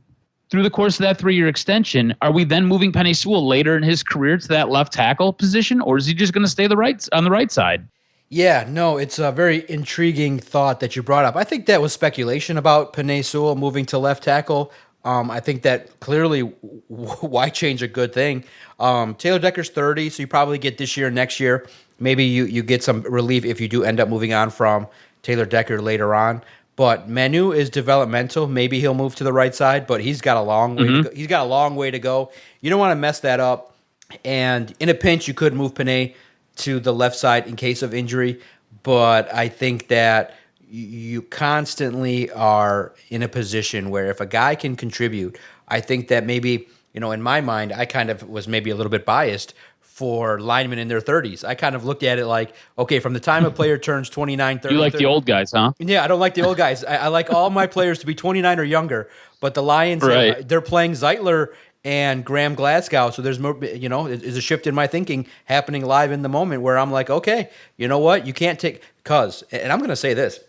through the course of that 3-year extension? Are we then moving Penei Sewell later in his career to that left tackle position, or is he just going to stay on the right side? Yeah, no, it's a very intriguing thought that you brought up. I think that was speculation about Penei Sewell moving to left tackle. I think that clearly, why change a good thing? Taylor Decker's 30, so you probably get this year, next year. Maybe you get some relief if you do end up moving on from Taylor Decker later on. But Manu is developmental. Maybe he'll move to the right side, but he's got a long way to go. He's got a long way to go. You don't want to mess that up. And in a pinch, you could move Penei to the left side in case of injury. But I think that you constantly are in a position where if a guy can contribute, I think that maybe, in my mind, I kind of was maybe a little bit biased for linemen in their 30s. I kind of looked at it like, okay, from the time a player turns 29, 30. You like 30, the old guys, huh? Yeah, I don't like the old guys. I like all my players to be 29 or younger. But the Lions, right, they're playing Zeitler and Graham Glasgow. So there's more, there's a shift in my thinking happening live in the moment where I'm like, okay, you know what? You can't take, and I'm going to say this.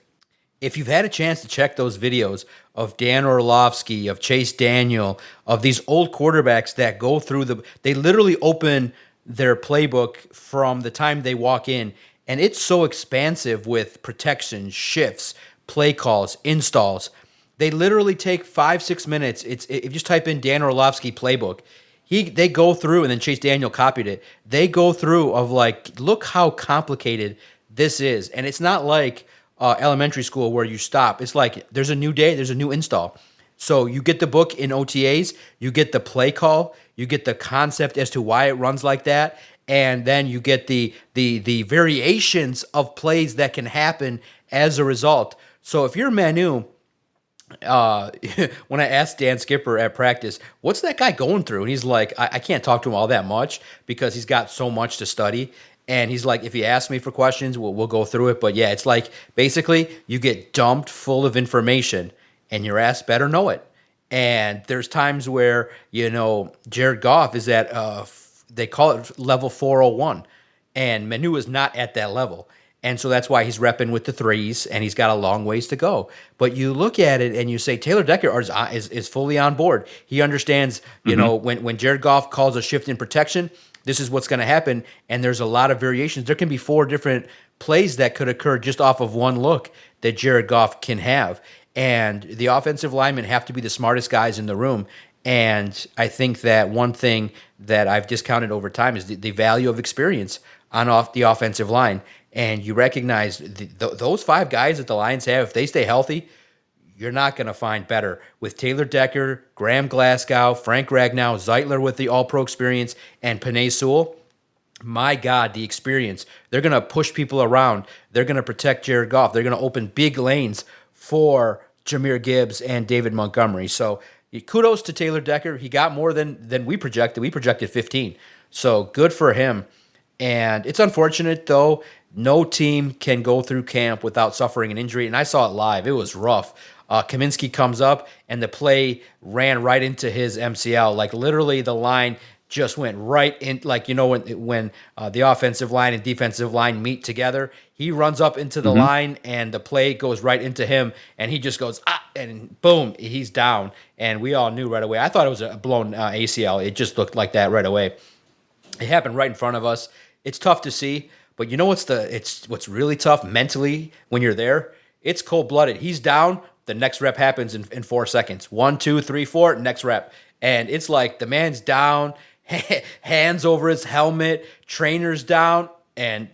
If you've had a chance to check those videos of Dan Orlovsky, of Chase Daniel, of these old quarterbacks that go through they literally open their playbook from the time they walk in, and it's so expansive with protection, shifts, play calls, installs. They literally take 5-6 minutes. If you just type in Dan Orlovsky playbook, they go through, and then Chase Daniel copied it. They go through of like, look how complicated this is, and it's not like elementary school where you stop. It's like there's a new day, there's a new install. So you get the book in OTAs, you get the play call, you get the concept as to why it runs like that, and then you get the variations of plays that can happen as a result. So if you're Manu, when I asked Dan Skipper at practice, what's that guy going through? And he's like, I can't talk to him all that much because he's got so much to study. And he's like, if you ask me for questions, we'll go through it. But yeah, it's like basically you get dumped full of information and your ass better know it. And there's times where, Jared Goff is at, they call it level 401. And Manu is not at that level. And so that's why he's repping with the threes, and he's got a long ways to go. But you look at it and you say Taylor Decker is fully on board. He understands, when Jared Goff calls a shift in protection, this is what's going to happen. And there's a lot of variations. There can be 4 different plays that could occur just off of one look that Jared Goff can have. And the offensive linemen have to be the smartest guys in the room. And I think that one thing that I've discounted over time is the value of experience on off the offensive line. And you recognize those 5 guys that the Lions have, if they stay healthy, you're not going to find better. With Taylor Decker, Graham Glasgow, Frank Ragnow, Zeitler with the All-Pro experience, and Penei Sewell, my God, the experience. They're going to push people around. They're going to protect Jared Goff. They're going to open big lanes for Jahmyr Gibbs and David Montgomery. So kudos to Taylor Decker. He got more than we projected. We projected 15. So good for him. And it's unfortunate, though. No team can go through camp without suffering an injury. And I saw it live. It was rough. Cominsky comes up, and the play ran right into his MCL. Like, literally, the line just went right in. Like, when the offensive line and defensive line meet together, he runs up into the line, and the play goes right into him, and he just goes, and boom, he's down. And we all knew right away. I thought it was a blown ACL. It just looked like that right away. It happened right in front of us. It's tough to see, but you know what's really tough mentally when you're there? It's cold-blooded. He's down. The next rep happens in 4 seconds. 1, 2, 3, 4, next rep. And it's like the man's down, hands over his helmet, trainer's down, and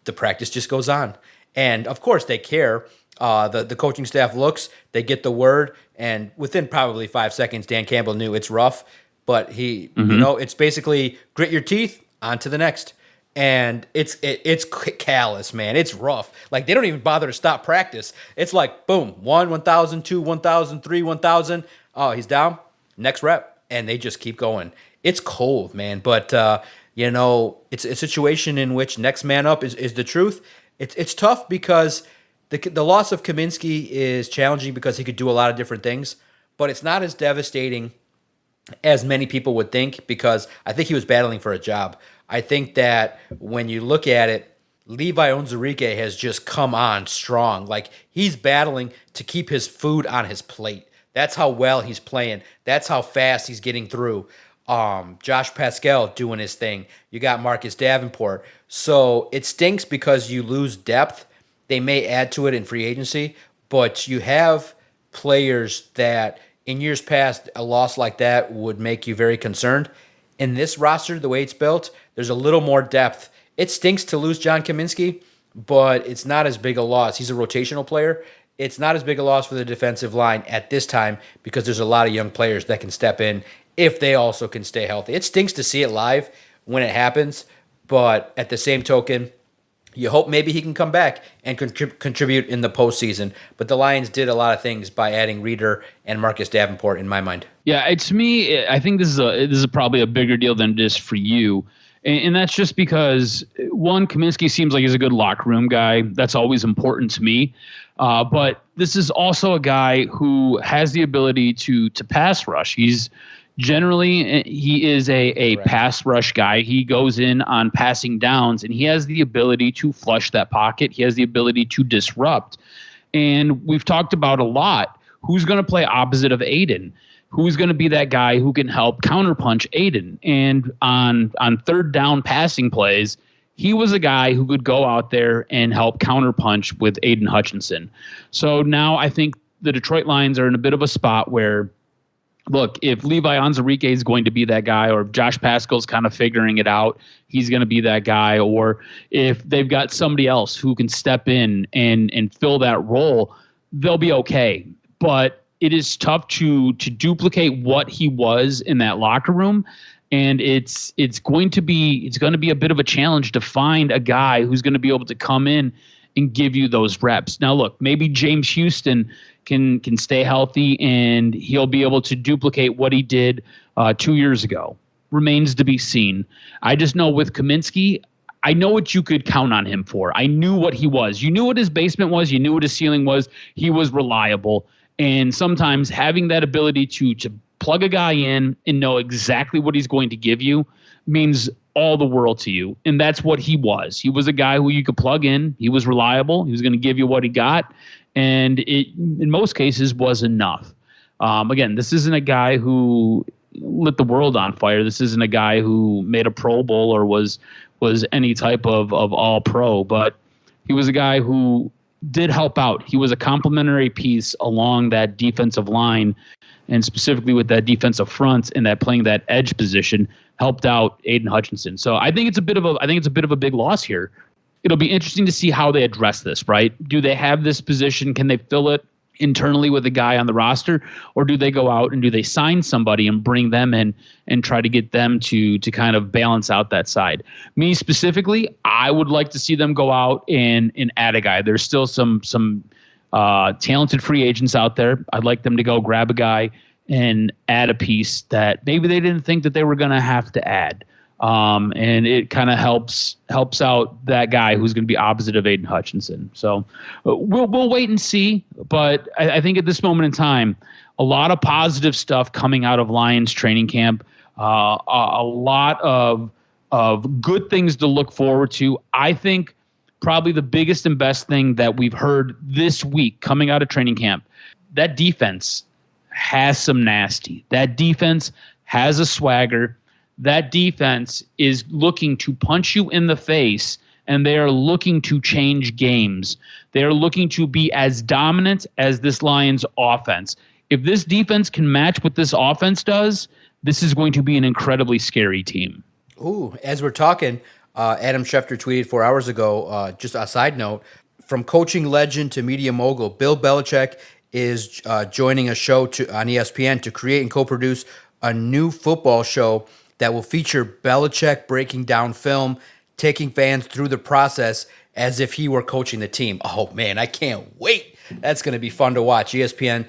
the practice just goes on. And, of course, they care. The coaching staff looks, they get the word, and within probably 5 seconds, Dan Campbell knew it's rough. But it's basically grit your teeth, on to the next. And it's callous, man. It's rough. Like, they don't even bother to stop practice. It's like, boom, 1, 1,000, 2, 1,000, 3, 1,000. Oh, he's down. Next rep. And they just keep going. It's cold, man. But, it's a situation in which next man up is the truth. It's tough because the loss of Cominsky is challenging because he could do a lot of different things. But it's not as devastating as many people would think, because I think he was battling for a job. I think that when you look at it, Levi Onwuzurike has just come on strong. Like, he's battling to keep his food on his plate. That's how well he's playing. That's how fast he's getting through. Josh Pascal doing his thing. You got Marcus Davenport. So it stinks because you lose depth. They may add to it in free agency, but you have players that in years past, a loss like that would make you very concerned. In this roster, the way it's built, there's a little more depth. It stinks to lose John Cominsky, but it's not as big a loss. He's a rotational player. It's not as big a loss for the defensive line at this time because there's a lot of young players that can step in if they also can stay healthy. It stinks to see it live when it happens, but at the same token, you hope maybe he can come back and contribute in the postseason. But the Lions did a lot of things by adding Reeder and Marcus Davenport, in my mind. Yeah, to me, I think this is probably a bigger deal than just for you. And that's just because, one, Cominsky seems like he's a good locker room guy. That's always important to me. But this is also a guy who has the ability to pass rush. He is a pass rush guy. He goes in on passing downs, and he has the ability to flush that pocket. He has the ability to disrupt. And we've talked about a lot who's going to play opposite of Aiden. Who's going to be that guy who can help counterpunch Aiden? And on third down passing plays, he was a guy who could go out there and help counterpunch with Aiden Hutchinson. So now I think the Detroit Lions are in a bit of a spot where, look, if Levi Onwuzurike is going to be that guy, or if Josh Pascal's kind of figuring it out, he's going to be that guy, or if they've got somebody else who can step in and fill that role, they'll be okay. But it is tough to duplicate what he was in that locker room, and it's going to be a bit of a challenge to find a guy who's going to be able to come in and give you those reps. Now, look, maybe James Houston can stay healthy and he'll be able to duplicate what he did 2 years ago. Remains to be seen. I just know with Cominsky, I know what you could count on him for. I knew what he was. You knew what his basement was. You knew what his ceiling was. He was reliable. And sometimes having that ability to plug a guy in and know exactly what he's going to give you means all the world to you. And that's what he was. He was a guy who you could plug in. He was reliable. He was going to give you what he got. And it, in most cases, was enough. Again, this isn't a guy who lit the world on fire. This isn't a guy who made a Pro Bowl or was any type of all pro, but he was a guy who did help out. He was a complementary piece along that defensive line, and specifically with that defensive front and that playing that edge position helped out Aiden Hutchinson. So I think it's a bit of a big loss here. It'll be interesting to see how they address this, right? Do they have this position? Can they fill it internally with a guy on the roster, or do they go out and do they sign somebody and bring them in and try to get them to kind of balance out that side? Me specifically, I would like to see them go out and add a guy. There's still some talented free agents out there. I'd like them to go grab a guy and add a piece that maybe they didn't think that they were going to have to add. And it kind of helps out that guy who's going to be opposite of Aiden Hutchinson. So we'll wait and see. But I think at this moment in time, a lot of positive stuff coming out of Lions training camp. A lot of good things to look forward to. I think probably the biggest and best thing that we've heard this week coming out of training camp, that defense has some nasty. That defense has a swagger. That defense is looking to punch you in the face, and they are looking to change games. They are looking to be as dominant as this Lions offense. If this defense can match what this offense does, this is going to be an incredibly scary team. Ooh, as we're talking, Adam Schefter tweeted 4 hours ago, just a side note, from coaching legend to media mogul, Bill Belichick is joining a show on ESPN to create and co-produce a new football show that will feature Belichick breaking down film, taking fans through the process as if he were coaching the team. Oh, man, I can't wait. That's going to be fun to watch. ESPN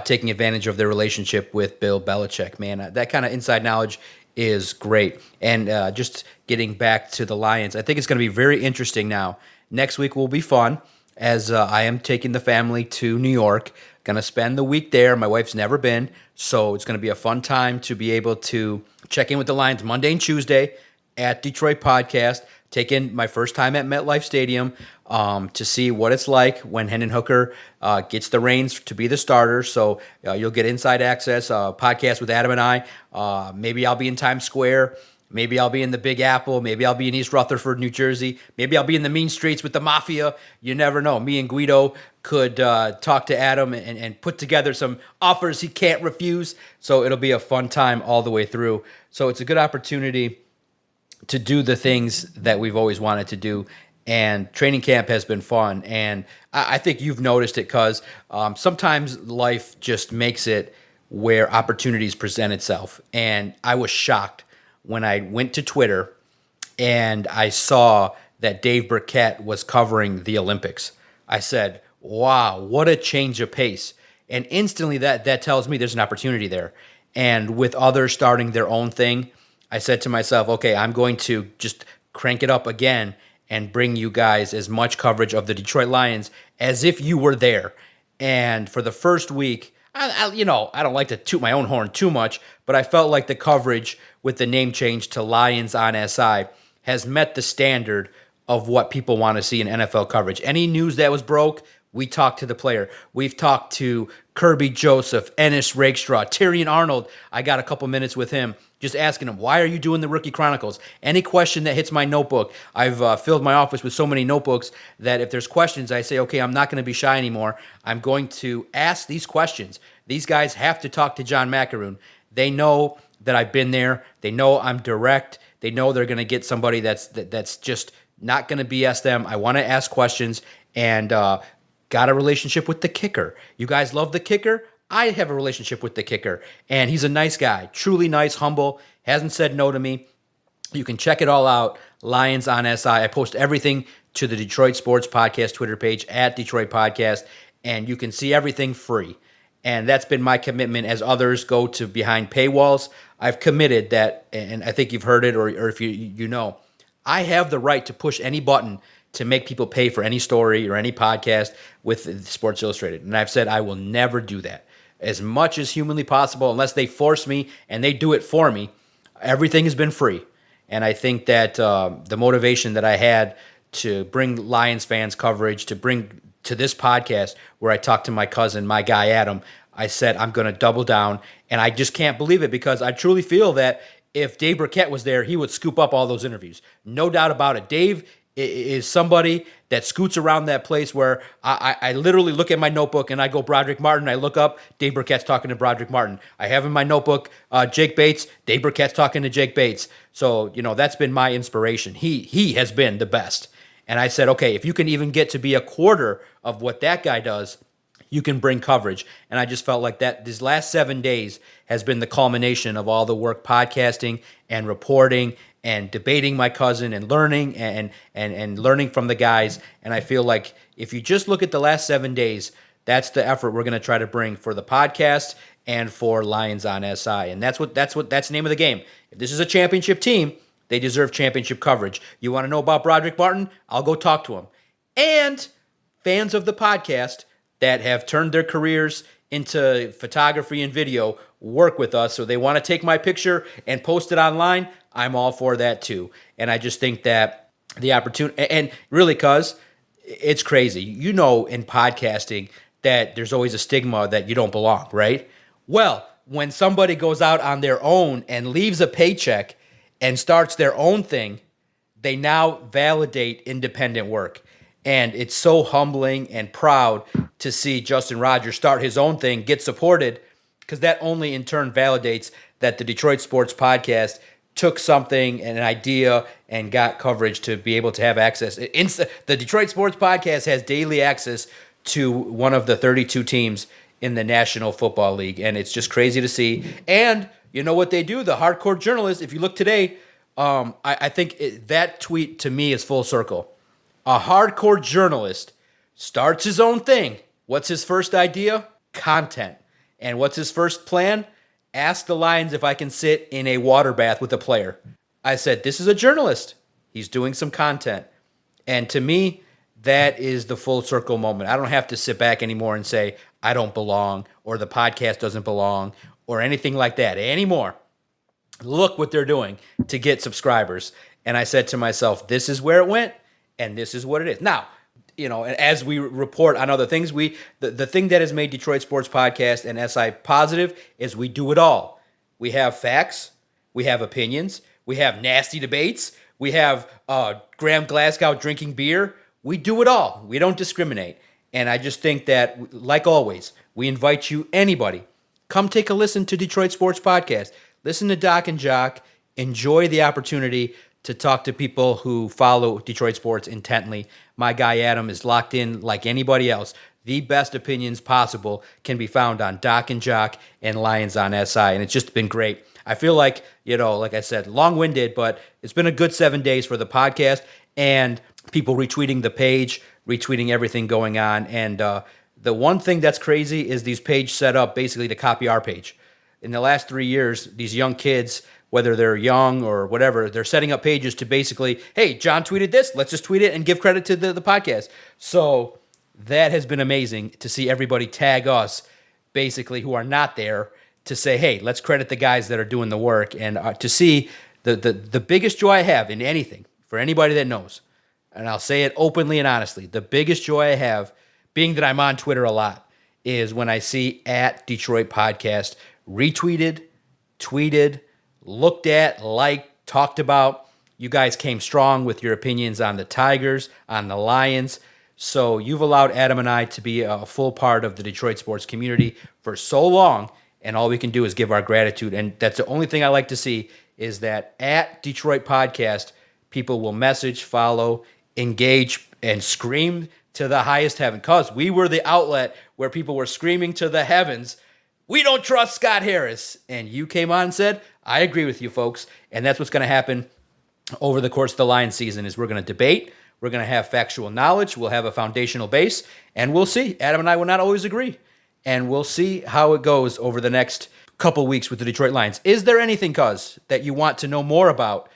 taking advantage of their relationship with Bill Belichick. Man, that kind of inside knowledge is great. And just getting back to the Lions, I think it's going to be very interesting now. Next week will be fun as I am taking the family to New York. Going to spend the week there. My wife's never been, so it's going to be a fun time to be able to check in with the Lions Monday and Tuesday at Detroit Podcast. Take in my first time at MetLife Stadium to see what it's like when Hendon Hooker gets the reins to be the starter. So you'll get inside access, podcast with Adam and I. Maybe I'll be in Times Square. Maybe I'll be in the Big Apple. Maybe I'll be in East Rutherford, New Jersey. Maybe I'll be in the mean streets with the mafia. You never know. Me and Guido could talk to Adam and put together some offers he can't refuse. So it'll be a fun time all the way through. So it's a good opportunity to do the things that we've always wanted to do. And training camp has been fun. And I think you've noticed it because sometimes life just makes it where opportunities present itself. And I was shocked when I went to Twitter and I saw that Dave Burkett was covering the Olympics. I said, wow, what a change of pace. And instantly that tells me there's an opportunity there. And with others starting their own thing, I said to myself, okay, I'm going to just crank it up again and bring you guys as much coverage of the Detroit Lions as if you were there. And for the first week, I don't like to toot my own horn too much, but I felt like the coverage with the name change to Lions on SI has met the standard of what people want to see in NFL coverage. Any news that was broke, we talked to the player. We've talked to Kirby Joseph, Ennis Rakestraw, Tyrion Arnold. I got a couple minutes with him just asking him, why are you doing the Rookie Chronicles? Any question that hits my notebook, I've filled my office with so many notebooks that if there's questions, I say, okay, I'm not going to be shy anymore. I'm going to ask these questions. These guys have to talk to John McAroon. They know that I've been there. They know I'm direct. They know they're going to get somebody that's just not going to BS them. I want to ask questions and got a relationship with the kicker. You guys love the kicker? I have a relationship with the kicker, and he's a nice guy, truly nice, humble, hasn't said no to me. You can check it all out, Lions on SI. I post everything to the Detroit Sports Podcast Twitter page at Detroit Podcast, and you can see everything free. And that's been my commitment as others go to behind paywalls. I've committed that, and I think you've heard it, or if you know, I have the right to push any button to make people pay for any story or any podcast with Sports Illustrated. And I've said I will never do that. As much as humanly possible, unless they force me and they do it for me, everything has been free. And I think that the motivation that I had to bring Lions fans coverage, to bring to this podcast where I talked to my cousin, my guy Adam, I said I'm going to double down. And I just can't believe it because I truly feel that if Dave Burkett was there, he would scoop up all those interviews. No doubt about it. Dave is somebody that scoots around that place where I literally look at my notebook and I go Broderick Martin. I look up, Dave Burkett's talking to Broderick Martin. I have in my notebook Jake Bates, Dave Burkett's talking to Jake Bates. So, that's been my inspiration. He has been the best. And I said, okay, if you can even get to be a quarter of what that guy does, you can bring coverage. And I just felt like that these last 7 days has been the culmination of all the work podcasting and reporting and debating my cousin and learning and learning from the guys. And I feel like if you just look at the last 7 days, that's the effort we're going to try to bring for the podcast and for Lions on SI. And that's the name of the game. If this is a championship team, they deserve championship coverage. You want to know about Broderick Martin? I'll go talk to him. And fans of the podcast that have turned their careers into photography and video work with us. So they want to take my picture and post it online. I'm all for that too. And I just think that the opportunity, and really, cuz it's crazy. You know, in podcasting that there's always a stigma that you don't belong, right? Well, when somebody goes out on their own and leaves a paycheck and starts their own thing, they now validate independent work. And it's so humbling and proud to see Justin Rogers start his own thing, get supported, because that only in turn validates that the Detroit Sports Podcast took something, an idea, and got coverage to be able to have access. The Detroit Sports Podcast has daily access to one of the 32 teams in the National Football League, and it's just crazy to see. And you know what they do? The hardcore journalists, if you look today, I think that tweet to me is full circle. A hardcore journalist starts his own thing. What's his first idea? Content. And what's his first plan? Ask the Lions if I can sit in a water bath with a player. I said, this is a journalist. He's doing some content. And to me, that is the full circle moment. I don't have to sit back anymore and say, I don't belong, or the podcast doesn't belong, or anything like that anymore. Look what they're doing to get subscribers. And I said to myself, this is where it went, and this is what it is. Now, you know, as we report on other things, the thing that has made Detroit Sports Podcast and SI positive is we do it all. We have facts, we have opinions, we have nasty debates, we have Graham Glasgow drinking beer. We do it all. We don't discriminate. And I just think that, like always, we invite you, anybody, come take a listen to Detroit Sports Podcast. Listen to Doc and Jock. Enjoy the opportunity to talk to people who follow Detroit sports intently. My guy Adam is locked in like anybody else. The best opinions possible can be found on Doc and Jock and Lions on SI, and it's just been great. I feel like, you know, like I said, long-winded, but it's been a good 7 days for the podcast, and people retweeting the page, retweeting everything going on. And the one thing that's crazy is these pages set up basically to copy our page. In the last 3 years, these young kids, whether they're young or whatever, they're setting up pages to basically, hey, John tweeted this, let's just tweet it and give credit to the podcast. So that has been amazing to see everybody tag us, basically, who are not there, to say, hey, let's credit the guys that are doing the work. And to see the biggest joy I have in anything, for anybody that knows, and I'll say it openly and honestly, the biggest joy I have, being that I'm on Twitter a lot, is when I see at Detroit Podcast retweeted, tweeted, looked at, liked, talked about. You guys came strong with your opinions on the Tigers, on the Lions. So you've allowed Adam and I to be a full part of the Detroit sports community for so long, and all we can do is give our gratitude. And that's the only thing I like to see, is that at Detroit Podcast, people will message, follow, engage, and scream to the highest heaven. Because we were the outlet where people were screaming to the heavens, we don't trust Scott Harris. And you came on and said, I agree with you, folks. And that's what's going to happen over the course of the Lions season, is we're going to debate, we're going to have factual knowledge, we'll have a foundational base, and we'll see. Adam and I will not always agree. And we'll see how it goes over the next couple weeks with the Detroit Lions. Is there anything, cuz, that you want to know more about?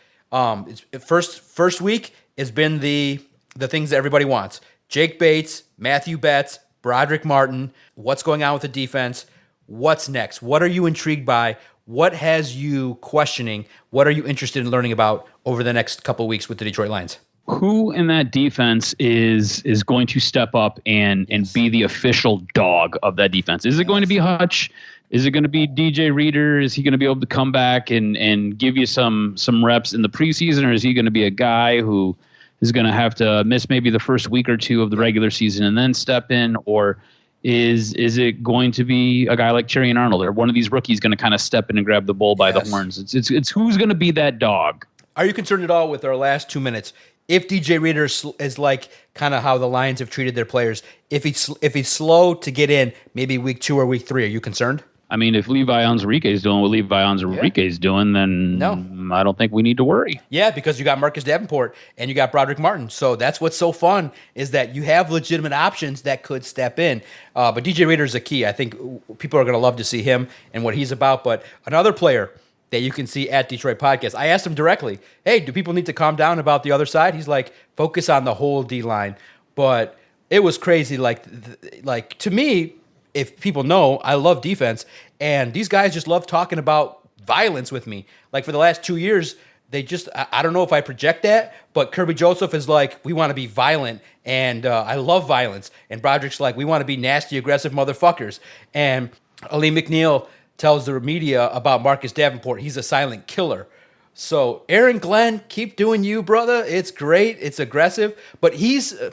First week has been the things that everybody wants. Jake Bates, Matthew Betts, Broderick Martin, what's going on with the defense, what's next? What are you intrigued by? What has you questioning? What are you interested in learning about over the next couple weeks with the Detroit Lions? Who in that defense is going to step up and be the official dog of that defense? Is it going to be Hutch? Is it going to be DJ Reader? Is he going to be able to come back and give you some reps in the preseason, or is he going to be a guy who is going to have to miss maybe the first week or two of the regular season and then step in? Or is it going to be a guy like Cherry Arnold, or one of these rookies going to kind of step in and grab the bull by the horns? It's who's going to be that dog. Are you concerned at all with our last 2 minutes? If DJ Reader is like kind of how the Lions have treated their players, if he's slow to get in, maybe week 2 or week 3, are you concerned? I mean, if Levi Onwuzurike is doing what Levi Onwuzurike is doing, then No. I don't think we need to worry. Yeah, because you got Marcus Davenport and you got Broderick Martin. So that's what's so fun is that you have legitimate options that could step in. But DJ Reader is a key. I think people are going to love to see him and what he's about. But another player that you can see at Detroit Podcast, I asked him directly, hey, do people need to calm down about the other side? He's like, focus on the whole D-line. But it was crazy. Like to me, if people know, I love defense, and these guys just love talking about violence with me. Like for the last 2 years, they just, I don't know if I project that, but Kirby Joseph is like, we want to be violent, and I love violence. And Broderick's like, we want to be nasty, aggressive motherfuckers. And Ali McNeil tells the media about Marcus Davenport, he's a silent killer. So Aaron Glenn, keep doing you, brother. It's great. It's aggressive. But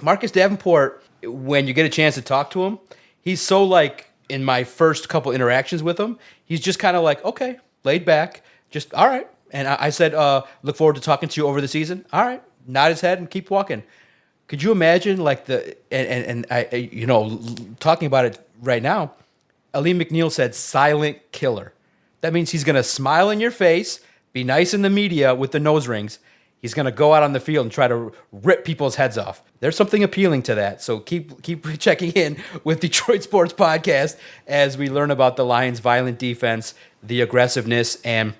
Marcus Davenport, when you get a chance to talk to him, he's so like, in my first couple interactions with him, he's just kind of like, okay, laid back, just all right. And I said, look forward to talking to you over the season. All right, nod his head and keep walking. Could you imagine like talking about it right now, Ali McNeil said silent killer. That means he's going to smile in your face, be nice in the media with the nose rings. He's going to go out on the field and try to rip people's heads off. There's something appealing to that. So keep checking in with Detroit Sports Podcast as we learn about the Lions' violent defense, the aggressiveness, and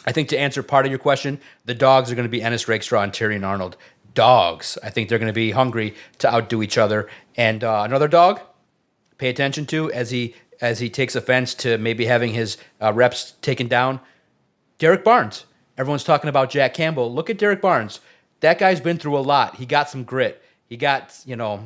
I think to answer part of your question, the dogs are going to be Ennis Rakestraw and Tyrion Arnold. Dogs. I think they're going to be hungry to outdo each other. And another dog, pay attention to as he takes offense to maybe having his reps taken down, Derek Barnes. Everyone's talking about Jack Campbell. Look at Derek Barnes. That guy's been through a lot. He got some grit. He got,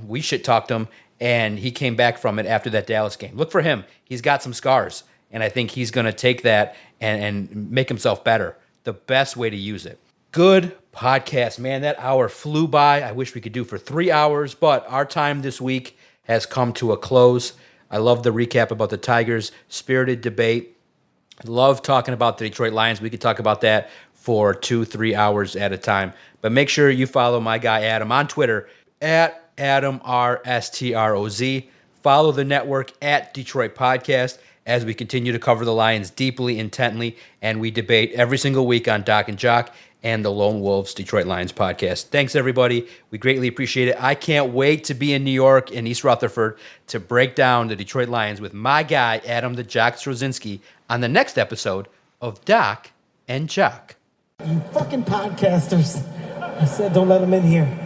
we shit-talked him, and he came back from it after that Dallas game. Look for him. He's got some scars, and I think he's going to take that and make himself better. The best way to use it. Good podcast, man. That hour flew by. I wish we could do for 3 hours, but our time this week has come to a close. I love the recap about the Tigers, spirited debate. Love talking about the Detroit Lions. We could talk about that for 2-3 hours at a time. But make sure you follow my guy Adam on Twitter at AdamRSTROZ. Follow the network at Detroit Podcast as we continue to cover the Lions deeply, intently, and we debate every single week on Doc and Jock and the Lone Wolves Detroit Lions podcast. Thanks, everybody. We greatly appreciate it. I can't wait to be in New York and East Rutherford to break down the Detroit Lions with my guy, Adam the Jock Strozinski, on the next episode of Doc and Jock. You fucking podcasters. I said don't let them in here.